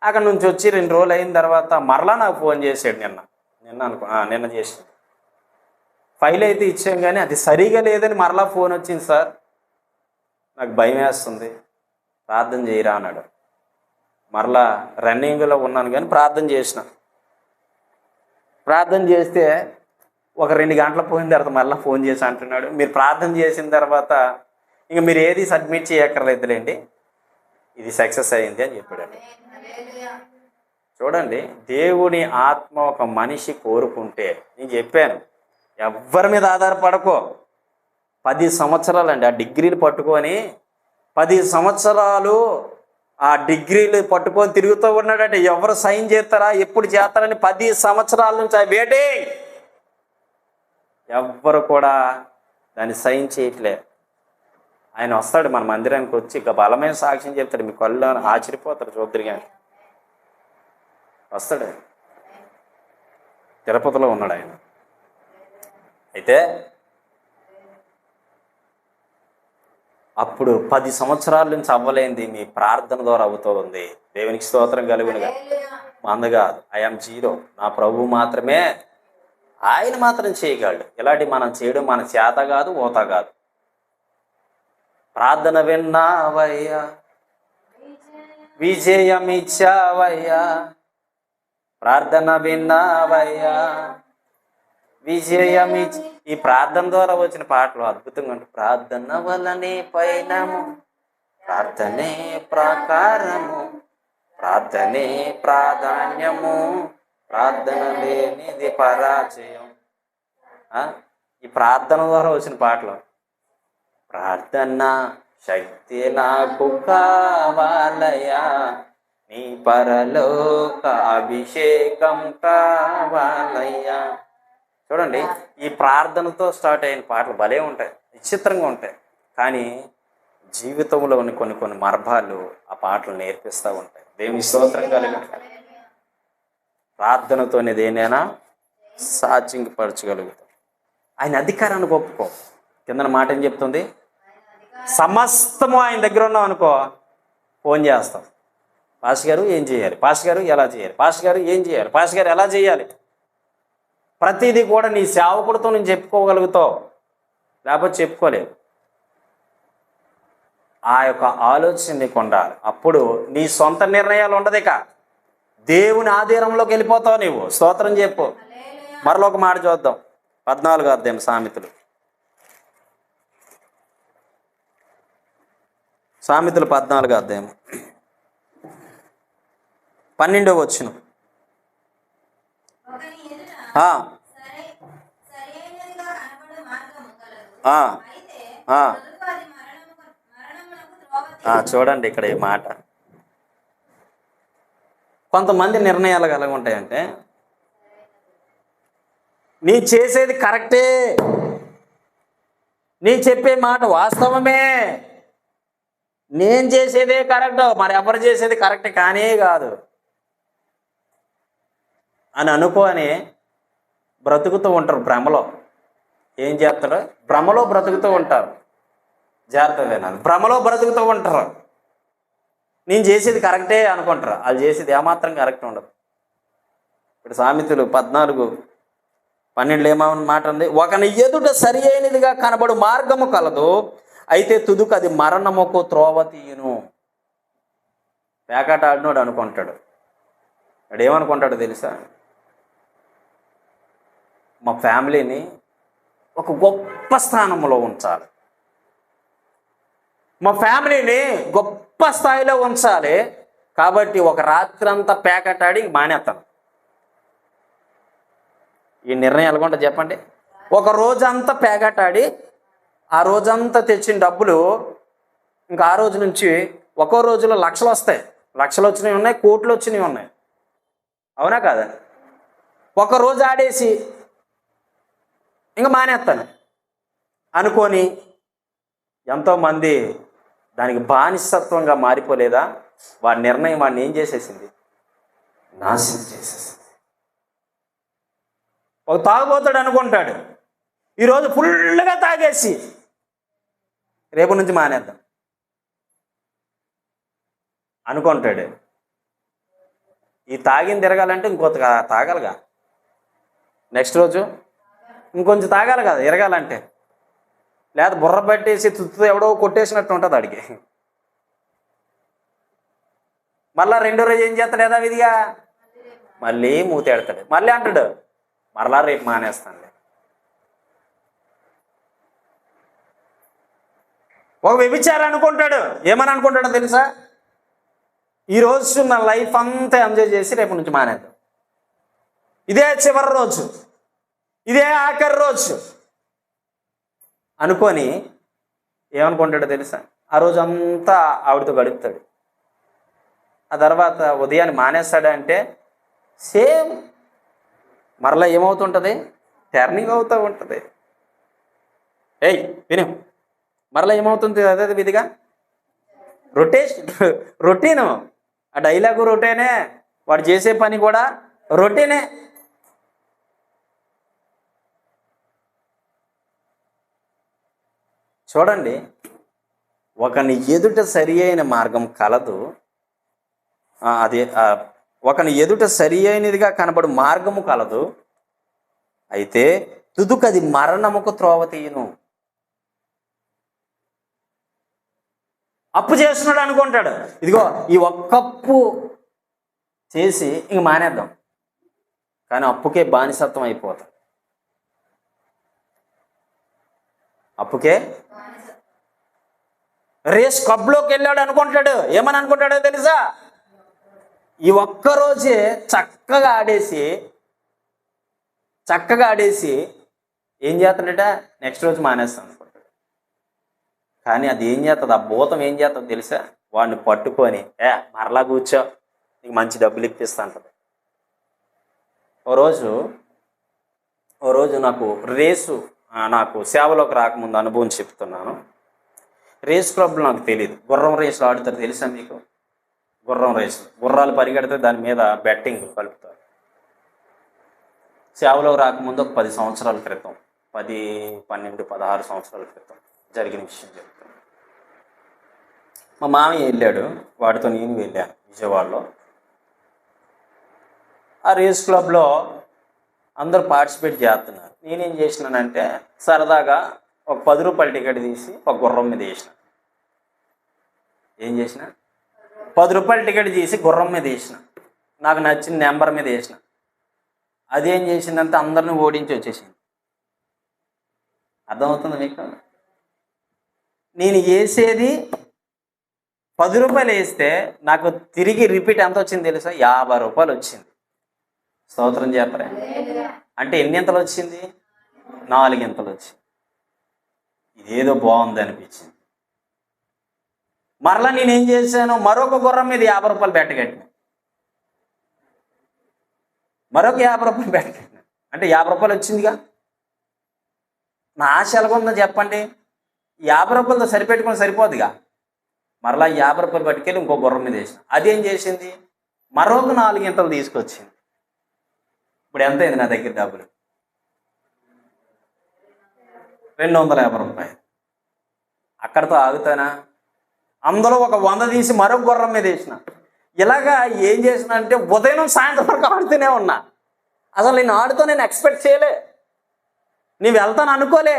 అక్కడ నుంచి వచ్చి 2 రోజులు అయిన తర్వాత మరలా నాకు ఫోన్ చేశాడు. నిన్న చేసాడు. ఫైల్ అయితే ఇచ్చాం కానీ అది సరిగా లేదని మరలా ఫోన్ వచ్చింది సార్, నాకు భయం వేస్తుంది, ప్రార్థన చేయరా అన్నాడు. మరలా రన్నింగ్లో ఉన్నాను కానీ ప్రార్థన చేసిన. ప్రార్థన చేస్తే ఒక 2 గంటలు పోయిన తర్వాత మళ్ళీ ఫోన్ చేసి అంటున్నాడు, మీరు ప్రార్థన చేసిన తర్వాత ఇంక మీరు ఏది సబ్మిట్ చేయక్కర్లేదులేండి, ఇది సక్సెస్ అయింది అని చెప్పాడు. చూడండి, దేవుని ఆత్మ ఒక మనిషి కోరుకుంటే, నేను చెప్పాను ఎవ్వరి మీద ఆధారపడకో. 10 సంవత్సరాలు అండి ఆ డిగ్రీలు పట్టుకొని 10 సంవత్సరాలు ఆ డిగ్రీలు పట్టుకొని తిరుగుతూ ఉన్నాడంటే, ఎవరు సైన్ చేస్తారా ఎప్పుడు చేస్తారని 10 సంవత్సరాల నుంచి వెయిటింగ్. ఎవ్వరు కూడా దాన్ని సైన్ చేయట్లే. ఆయన వస్తాడు మన మందిరానికి వచ్చి ఇక బలమైన సాక్ష్యం చెప్తాడు, మీ కళ్ళు ఆశ్చర్యపోతారు చూద్దరు. కానీ వస్తాడు, తిరుపతిలో ఉన్నాడు ఆయన. అయితే అప్పుడు 10 సంవత్సరాల నుంచి అవ్వలేంది మీ ప్రార్థన ద్వారా అవుతుంది. దేవునికి స్తోత్రం కలుగునుగా. మందగా ఐఎమ్ జీరో, నా ప్రభువు మాత్రమే, ఆయన మాత్రం చేయగలడు. ఇలాంటి మనం చేయడం మన చేత కాదు, ఓత కాదు. ప్రార్థన విన్నావయ్యా, విజయమిచ్చావయ్యా, ప్రార్థన విన్నావయ్యా, విజయమిచ్చి. ఈ ప్రార్థన ద్వారా వచ్చిన పాటలు అద్భుతంగా ఉంటాయి. ప్రార్థన వలనే పైనము, ప్రార్థనే ప్రాకారము, ప్రార్థనే ప్రాధాన్యము, ప్రార్థన లేనిది పరాజయం. ఈ ప్రార్థన ద్వారా వచ్చిన పాటలు. ప్రార్థన శక్తి నాకు కావాలయ్యా, నీ పరలోక అభిషేకం కావాలయ్యా. చూడండి, ఈ ప్రార్థనతో స్టార్ట్ అయిన పాటలు భలే ఉంటాయి, విచిత్రంగా ఉంటాయి. కానీ జీవితంలో ఉన్న కొన్ని మార్గాలు ఆ పాటలు నేర్పిస్తూ ఉంటాయి. దేవుని స్తోత్రం కలిగి ప్రార్థనతోనే దేనైనా సాధ్యంపరచగలుగుతాం. ఆయన అధికారాన్ని ఒప్పుకో. కింద మాట ఏం చెప్తుంది? సమస్తము ఆయన దగ్గర ఉన్నాం అనుకో, ఫోన్ చేస్తాం, పాస్టర్ గారు ఏం చేయాలి, పాస్టర్ గారు ఎలా చేయాలి, పాస్టర్ గారు ఏం చేయాలి, పాస్టర్ గారు ఎలా చేయాలి. ప్రతిదీ కూడా నీ సేవకుడితో నేను చెప్పుకోగలుగుతావు, లేకపోతే చెప్పుకోలేవు. ఆ యొక్క ఆలోచన నీకు ఉండాలి. అప్పుడు నీ సొంత నిర్ణయాలు ఉండదు, ఇక దేవుని ఆధీనంలోకి వెళ్ళిపోతావు నీవు. స్తోత్రం చెప్పు. మరొక మాట చూద్దాం. 14వ అధ్యాయం సామెతలు 14వ అధ్యాయం 12వ వచనం. చూడండి ఇక్కడ ఈ మాట. కొంతమంది నిర్ణయాలు కలిగి ఉంటాయంటే, నీ చేసేది కరెక్టే, నీ చెప్పే మాట వాస్తవమే, నేను చేసేదే కరెక్ట్, మరి ఎవరు చేసేది కరెక్ట్ కానే కాదు అని అనుకోని బ్రతుకుతూ ఉంటారు భ్రమలో. ఏం చేస్తారో భ్రమలో బ్రతుకుతూ ఉంటారు. జాగ్రత్త వినాలి. భ్రమలో బ్రతుకుతూ ఉంటారు. నేను చేసేది కరెక్టే అనుకుంటారు, వాళ్ళు చేసేది ఏమాత్రం కరెక్ట్ ఉండదు. ఇప్పుడు సామెతలు 12 ఏమని మాట ఉంది, ఒకని ఎదుట సరి అయినదిగా కనబడు మార్గము కలదు, అయితే తుదుకు అది మరణముకు త్రోవ తీయును. పేకాట ఆడినోడు అనుకుంటాడు, వాడు ఏమనుకుంటాడు తెలుసా, మా ఫ్యామిలీని ఒక గొప్ప స్థానంలో ఉంచాలి, మా ఫ్యామిలీని గొప్ప స్థాయిలో ఉంచాలి, కాబట్టి ఒక రాత్రి అంతా పేకటాడి మానేస్తాను. ఈ నిర్ణయం ఎలాగుంటా చెప్పండి. ఒక రోజంతా పేకటాడి ఆ రోజంతా తెచ్చిన డబ్బులు ఇంకా ఆ రోజు నుంచి ఒక్కో రోజులో లక్షలు వస్తాయి, లక్షలు వచ్చినవి ఉన్నాయి, కోట్లు వచ్చినవి ఉన్నాయి, అవునా కాదా? ఒక రోజు ఆడేసి ఇంకా మానేస్తాను అనుకొని ఎంతోమంది దానికి బానిసత్వంగా మారిపోలేదా? వాడి నిర్ణయం వాడిని ఏం చేసేసింది? నాశనం చేసేసింది. ఒక తాగుబోతాడు అనుకుంటాడు, ఈరోజు ఫుల్గా తాగేసి రేపు నుంచి మానేద్దాం అనుకుంటాడు. ఈ తాగిన తిరగాలంటే ఇంకొంత తాగాలిగా, నెక్స్ట్ రోజు ఇంకొంచెం తాగాలి కదా ఎరగాలంటే, లేదా బుర్ర పట్టేసి తుత్తు ఎవడో కొట్టేసినట్టు ఉంటుంది అడిగి. మళ్ళా రెండో రోజు ఏం చేస్తాడు యథావిధిగా? మళ్ళీ మూతేడతాడు, మళ్ళీ అంటాడు మరలా రేపు మానేస్తానులే. ఒక వ్యభిచారం అనుకుంటాడు, ఏమని అనుకుంటాడో తెలుసా? ఈరోజు నా లైఫ్ అంతా ఎంజాయ్ చేసి రేపు నుంచి మానేద్దాం, ఇదే చివరి రోజు, ఇదే ఆఖరి రోజు అనుకొని ఏమనుకుంటాడో తెలుసా? ఆ రోజు అంతా ఆవిడతో గడుపుతాడు. ఆ తర్వాత ఉదయాన్ని మానేస్తాడంటే సేమ్ మరలా ఏమవుతుంటుంది? టర్నింగ్ అవుతూ ఉంటుంది. ఏయ్ విను, మరలా ఏమవుతుంది? అదే విధిగా రొటీను. ఆ డైలాగు రొటీనే, వాడు చేసే పని కూడా రొటీనే. చూడండి, ఒకని ఎదుట సరి అయిన మార్గం కలదు, ఒకని ఎదుట సరి అయినదిగా కనబడు మార్గము కలదు, అయితే తుదుకది మరణముకు త్రోవ తీయును. అప్పు చేస్తున్నాడు అనుకుంటాడు, ఇదిగో ఈ ఒక్కప్పు చేసి ఇంక మానేద్దాం, కానీ అప్పుకే బానిసత్వం అయిపోతాం. అప్పుకే రేస్ క్లబ్లోకి వెళ్ళాడు అనుకుంటాడు, ఏమని అనుకుంటాడో తెలుసా? ఈ ఒక్కరోజే చక్కగా ఆడేసి ఏం చేస్తాడట? నెక్స్ట్ రోజు మానేస్తాం అనుకుంటాడు. కానీ అది ఏం చేస్తుంది? ఆ భూతం ఏం చేస్తుంది తెలుసా? వాడిని పట్టుకొని మరలా కూర్చో, నీకు మంచి డబ్బులు ఇప్పిస్తా అంటది. ఓ రోజు నాకు సేవలోకి రాకముందు అనుభవం చెప్తున్నాను. రేస్ క్లబ్లు నాకు తెలియదు, గుర్రం రేసులు ఆడుతారు తెలుసా మీకు? గుర్రం రేసులు, గుర్రాలు పరిగెడితే దాని మీద బెట్టింగ్ కలుపుతారు. సేవలోకి రాకముందు ఒక 10 సంవత్సరాల క్రితం, 10, 12, 16 సంవత్సరాల క్రితం జరిగిన విషయం చెప్తాను. మా మామయ్య వెళ్ళాడు, వాడితో నేను వెళ్ళాను విజయవాడలో. ఆ రేస్ క్లబ్లో అందరూ పార్టిసిపేట్ చేస్తున్నారు. నేనేం చేసినానంటే సరదాగా ఒక 10 రూపాయల టికెట్ తీసి ఒక గుర్రం మీద వేసిన. ఏం చేసిన? 10 రూపాయల టికెట్ తీసి గుర్రం మీద వేసిన, నాకు నచ్చిన నెంబర్ మీద వేసిన. అదేం చేసిందంటే అందరిని ఓడించి వచ్చేసింది. అర్థమవుతుంది మీకు? నేను వేసేది 10 రూపాయలు వేస్తే నాకు తిరిగి రిపీట్ ఎంత వచ్చింది తెలుసా? 50 రూపాయలు వచ్చింది. స్తోత్రం చెప్పరా? అంటే ఎన్ని ఇంతలు వచ్చింది? 4 ఇంతలు వచ్చింది. ఇదేదో బాగుంది అనిపించింది. మరలా నేనేం చేశాను? మరొక గుర్రం మీద 50 రూపాయలు బెట్టగట్టిన, మరొక 50 రూపాయలు బెట్టగట్టిన. అంటే 50 రూపాయలు వచ్చిందిగా. నా ఆశ ఎలాగుందో చెప్పండి? 50 రూపాయలతో సరిపెట్టుకుని సరిపోదుగా. మరలా 50 రూపాయలు పట్టుకెళ్ళి ఇంకో గుర్రం మీద వేసిన. అదేం చేసింది? మరొక 4 ఇంతలు తీసుకొచ్చింది. ఇప్పుడు ఎంత అయింది నా దగ్గర డబ్బులు? 250 రూపాయలు. అక్కడితో ఆగుతానా? అందులో ఒక 100 తీసి మరొక గుర్రం మీద వేసిన. ఇలాగా ఏం చేసిన అంటే ఉదయం సాయంత్రం వరకు ఆడుతూనే ఉన్నా. అసలు నేను ఎక్స్పెక్ట్ చేయలే. నీ వెళ్తాను అనుకోలే,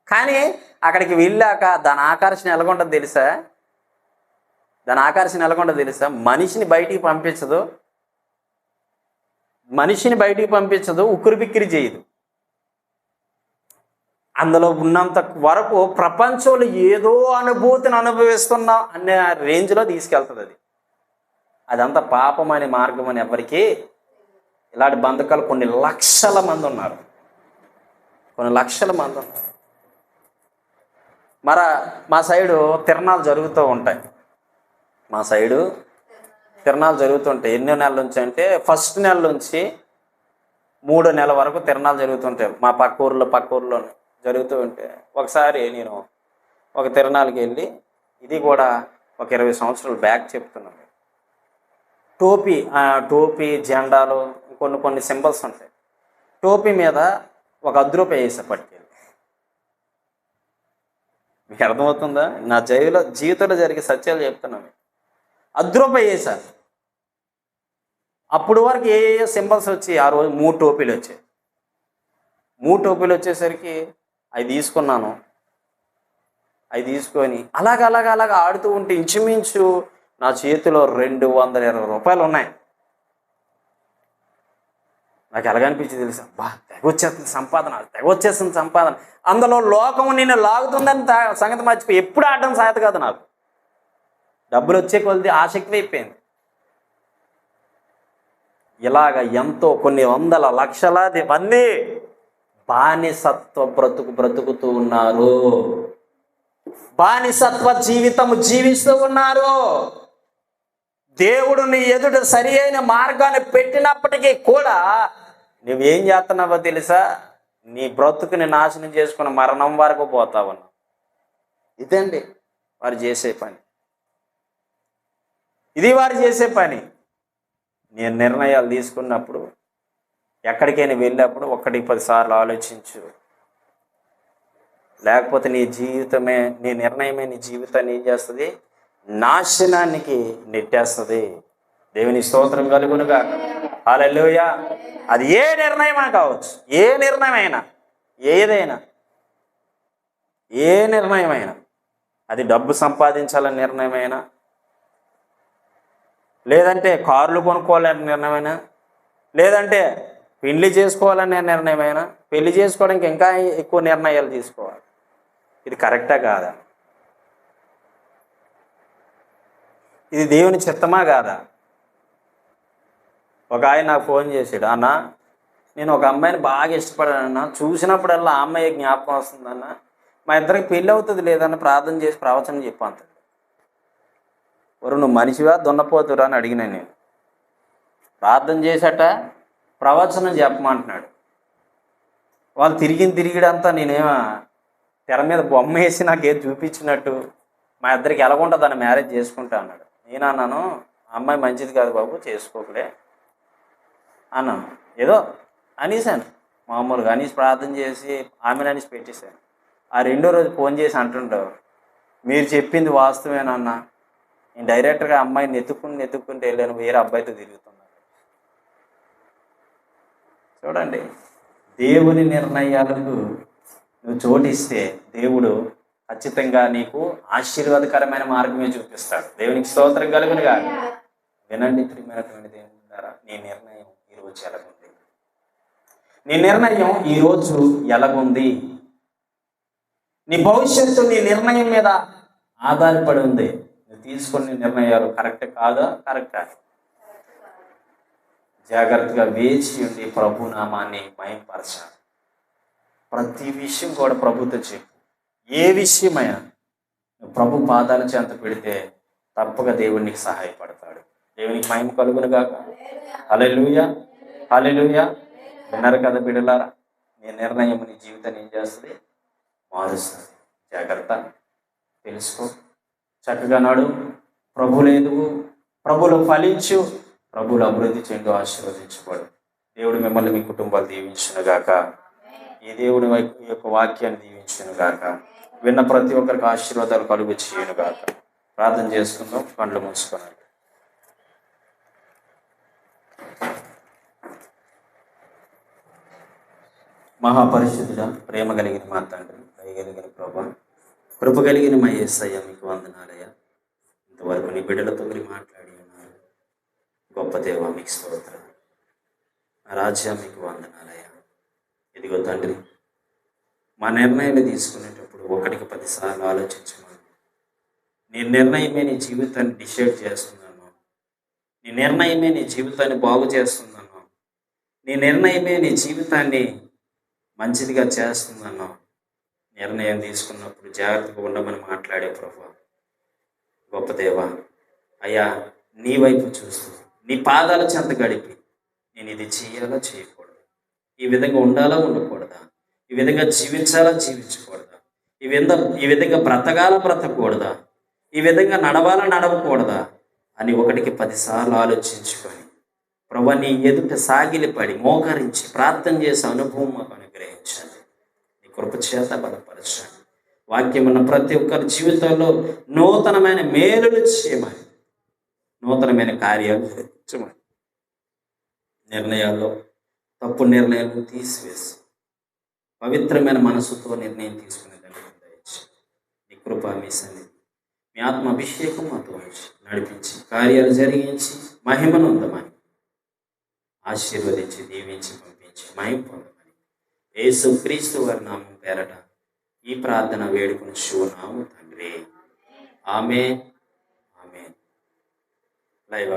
కానీ అక్కడికి వెళ్ళాక దాని ఆకర్షణ ఎలాగుంటుందో తెలుసా? దాని ఆకర్షణ ఎలాగుంటుందో తెలుసా? మనిషిని బయటికి పంపించదు, ఉక్కిరి బిక్కిరి చేయదు. అందులో ఉన్నంత వరకు ప్రపంచంలో ఏదో అనుభూతిని అనుభవిస్తున్నాం అనే రేంజ్లో తీసుకెళ్తుంది అది. అదంతా పాపం అనే మార్గం అని ఎవరికి. ఇలాంటి బంధకాలు కొన్ని లక్షల మంది ఉన్నారు. మా సైడు తిరణాలు జరుగుతూ ఉంటాయి. ఎన్నో నెలల నుంచి అంటే ఫస్ట్ నెల నుంచి 3వ నెల వరకు తిరణాలు జరుగుతుంటాయి. మా పక్క ఊర్లో జరుగుతూ ఉంటే ఒకసారి నేను ఒక తిరణాలకి వెళ్ళి, ఇది కూడా ఒక 20 సంవత్సరాల బ్యాక్ చెప్తున్నాను, టోపీ జెండాలు కొన్ని సింబల్స్ ఉంటాయి. టోపీ మీద ఒక ₹10 వేసా పట్టుకెళ్ళి. మీకు అర్థమవుతుందా? నా జీవితంలో జరిగే సత్యాలు చెప్తున్నాను. ₹10 వేసా. అప్పుడు వరకు ఏ సింబల్స్ వచ్చి ఆ రోజు 3 టోపీలు వచ్చాయి. 3 టోపీలు వచ్చేసరికి అవి తీసుకున్నాను. అవి తీసుకొని అలాగ ఆడుతూ ఉంటే ఇంచుమించు నా చేతిలో ₹220 ఉన్నాయి. నాకు ఎలాగనిపించింది తెలుసా? తెగొచ్చేస్తుంది సంపాదన. అందులో లోకం నిన్ను లాగుతుందని సంగతి మర్చిపోయి ఎప్పుడు ఆడడం సాధ్యత కాదు నాకు. డబ్బులు వచ్చే కొద్ది ఆసక్తి అయిపోయింది. ఇలాగ ఎంతో కొన్ని వందల లక్షలాది మంది బానిసత్వ బ్రతుకుతూ ఉన్నారు. బానిసత్వ జీవితము జీవిస్తూ ఉన్నారు. దేవుడు నీ ఎదుట సరి అయిన మార్గాన్ని పెట్టినప్పటికీ కూడా నువ్వేం చేస్తున్నావో తెలుసా? నీ బ్రతుకుని నాశనం చేసుకుని మరణం వరకు పోతావన్నా. ఇదండి వారు చేసే పని. నేను నిర్ణయాలు తీసుకున్నప్పుడు, ఎక్కడికైనా వెళ్ళినప్పుడు 1-10 సార్లు ఆలోచించు. లేకపోతే నీ నిర్ణయమే నీ జీవితాన్ని ఏం చేస్తుంది? నాశనానికి నెట్టేస్తుంది. దేవుని స్తోత్రం కలుగునుగా. హల్లెలూయా. అది ఏ నిర్ణయమైనా కావచ్చు, ఏ నిర్ణయమైనా, అది డబ్బు సంపాదించాలని నిర్ణయమైనా, లేదంటే కార్లు కొనుక్కోవాలనే నిర్ణయమైనా, లేదంటే పెళ్లి చేసుకోవాలనే నిర్ణయమైనా, పెళ్లి చేసుకోవడానికి ఇంకా ఎక్కువ నిర్ణయాలు తీసుకోవాలి. ఇది కరెక్టా కాదా? ఇది దేవుని చిత్తమా కాదా? ఒక ఆయన నాకు ఫోన్ చేశాడు, అన్న నేను ఒక అమ్మాయిని బాగా ఇష్టపడానన్నా, చూసినప్పుడల్లా ఆ అమ్మాయి జ్ఞాపకం వస్తుందన్న, మా ఇద్దరికి పెళ్ళి అవుతుంది లేదన్న ప్రార్థన చేసి ప్రవచనం చెప్పంత. నువ్వు మనిషివా దున్నపోతురా అని అడిగినా నేను. ప్రార్థన చేశాట ప్రవచనం చెప్పమంటున్నాడు. వాళ్ళు తిరిగిడంతా నేనేమో తెర మీద బొమ్మ వేసి నాకేం చూపించినట్టు, మా ఇద్దరికి ఎలాగుంటుంది దాన్ని మ్యారేజ్ చేసుకుంటా అన్నాడు. నేను అన్నాను, అమ్మాయి మంచిది కాదు బాబు, చేసుకోకలే అన్నాను. ఏదో అనేసాను మామూలుగా, అనేసి ప్రార్థన చేసి ఆమెను అనేసి పెట్టేశాను. ఆ 2వ రోజు ఫోన్ చేసి అంటుంటావు, మీరు చెప్పింది వాస్తవేనన్నా, నేను డైరెక్ట్గా అమ్మాయిని ఎత్తుకుంటే వెళ్ళాను, వేరే అబ్బాయితో తిరుగుతున్నాను. చూడండి, దేవుని నిర్ణయాలకు నువ్వు చోటిస్తే దేవుడు ఖచ్చితంగా నీకు ఆశీర్వాదకరమైన మార్గమే చూపిస్తాడు. దేవునికి స్తోత్రం కలుగునుగా. వినండి ప్రియమైనటువంటి దేవుని ద్వారా, నీ నిర్ణయం ఈరోజు ఎలాగుంది? నీ భవిష్యత్తు నీ నిర్ణయం మీద ఆధారపడి ఉంది. నువ్వు తీసుకునే నిర్ణయాలు కరెక్టా? జాగ్రత్తగా వేచి ఉండి ప్రభు నామాన్ని మహిమపరచాలి. ప్రతి విషయం కూడా ప్రభుతో చెప్పు. ఏ విషయమైనా నువ్వు ప్రభు పాదాల చెంత పెడితే తప్పక దేవుడు నీకు సహాయపడతాడు. దేవునికి మహిమ కలుగునుగాక. హల్లెలూయా. విన్నారు కదా బిడ్డలారా, నీ నిర్ణయం నీ జీవితాన్ని ఏం చేస్తుంది? మారుస్తుంది. జాగ్రత్త, తెలుసుకో, చక్కగా నాడు, ప్రభువులు ఎదుగు, ప్రభువులు ఫలించు, ప్రభువులు అభివృద్ధి చెందు, ఆశీర్వదించబడు. దేవుడు మిమ్మల్ని మీ కుటుంబాలు దీవించునుగాక. ఈ దేవుడి యొక్క వాక్యాన్ని దీవించునుగాక. విన్న ప్రతి ఒక్కరికి ఆశీర్వాదాలు కలుగు చేయనుగాక. ప్రార్థన చేసుకుందాం. కళ్ళు మూసుకున్నాడు. మహాపరిశుద్ధుడా, ప్రేమ కలిగిన మా తండ్రి, దయగలిగిన ప్రభా, కృప కలిగిన మా యేసయ్య, మీకు వందనాలయ్యా. ఇంతవరకు నీ బిడ్డలతో మీరు మాట్లాడి ఉన్నారు. గొప్ప దేవ, మీకు స్తోత్రం. నా రాజ్య, మీకు వందనాలయ్యా. ఇదిగో తండ్రి, మా నిర్ణయాలు తీసుకునేటప్పుడు 1కి 10 సార్లు ఆలోచించమని. నీ నిర్ణయమే నీ జీవితాన్ని డిసైడ్ చేస్తున్నాను. నీ నిర్ణయమే నీ జీవితాన్ని బాగు చేస్తున్నాను. నీ నిర్ణయమే నీ జీవితాన్ని మంచిదిగా చేస్తున్నాను. నిర్ణయం తీసుకున్నప్పుడు జాగ్రత్తగా ఉండమని మాట్లాడే ప్రభా, గొప్ప దేవా, అయ్యా, నీ వైపు చూస్తూ నీ పాదాల చెంత గడిపి నేను ఇది చేయాలా చేయకూడదు, ఈ విధంగా ఉండాలా ఉండకూడదా, ఈ విధంగా జీవించాలా జీవించకూడదా, ఈ విధంగా బ్రతకాలా బ్రతకూడదా, ఈ విధంగా నడవాలా నడవకూడదా అని 1కి 10 సార్లు ఆలోచించుకొని ప్రభా, నీ ఎదుట సాగిలిపడి మోకరించి ప్రార్థన చేసే అనుభవం మాకు అనుగ్రహించండి. నీ కృపచేత బలపరచండి. వాక్యం ఉన్న ప్రతి ఒక్కరి జీవితంలో నూతనమైన మేలులు చేయమని, నూతనమైన కార్యాలు చేయమని, నిర్ణయాల్లో తప్పు నిర్ణయాలు తీసివేసి పవిత్రమైన మనసుతో నిర్ణయం తీసుకునే దయచేసి నీ కృప, మీ సన్నిధి, మీ ఆత్మ అభిషేకం మాతో ఉంచి నడిపించి కార్యాలు జరిగించి మహిమను ఉందమని ఆశీర్వదించి దీవించి పంపించి మహిమ పొందమని యేసు క్రీస్తు వారి నామం పేరట ఈ ప్రార్థన వేడుకుని శుభనామము తండ్రి. ఆమేన్. ఆమేన్. లైవ్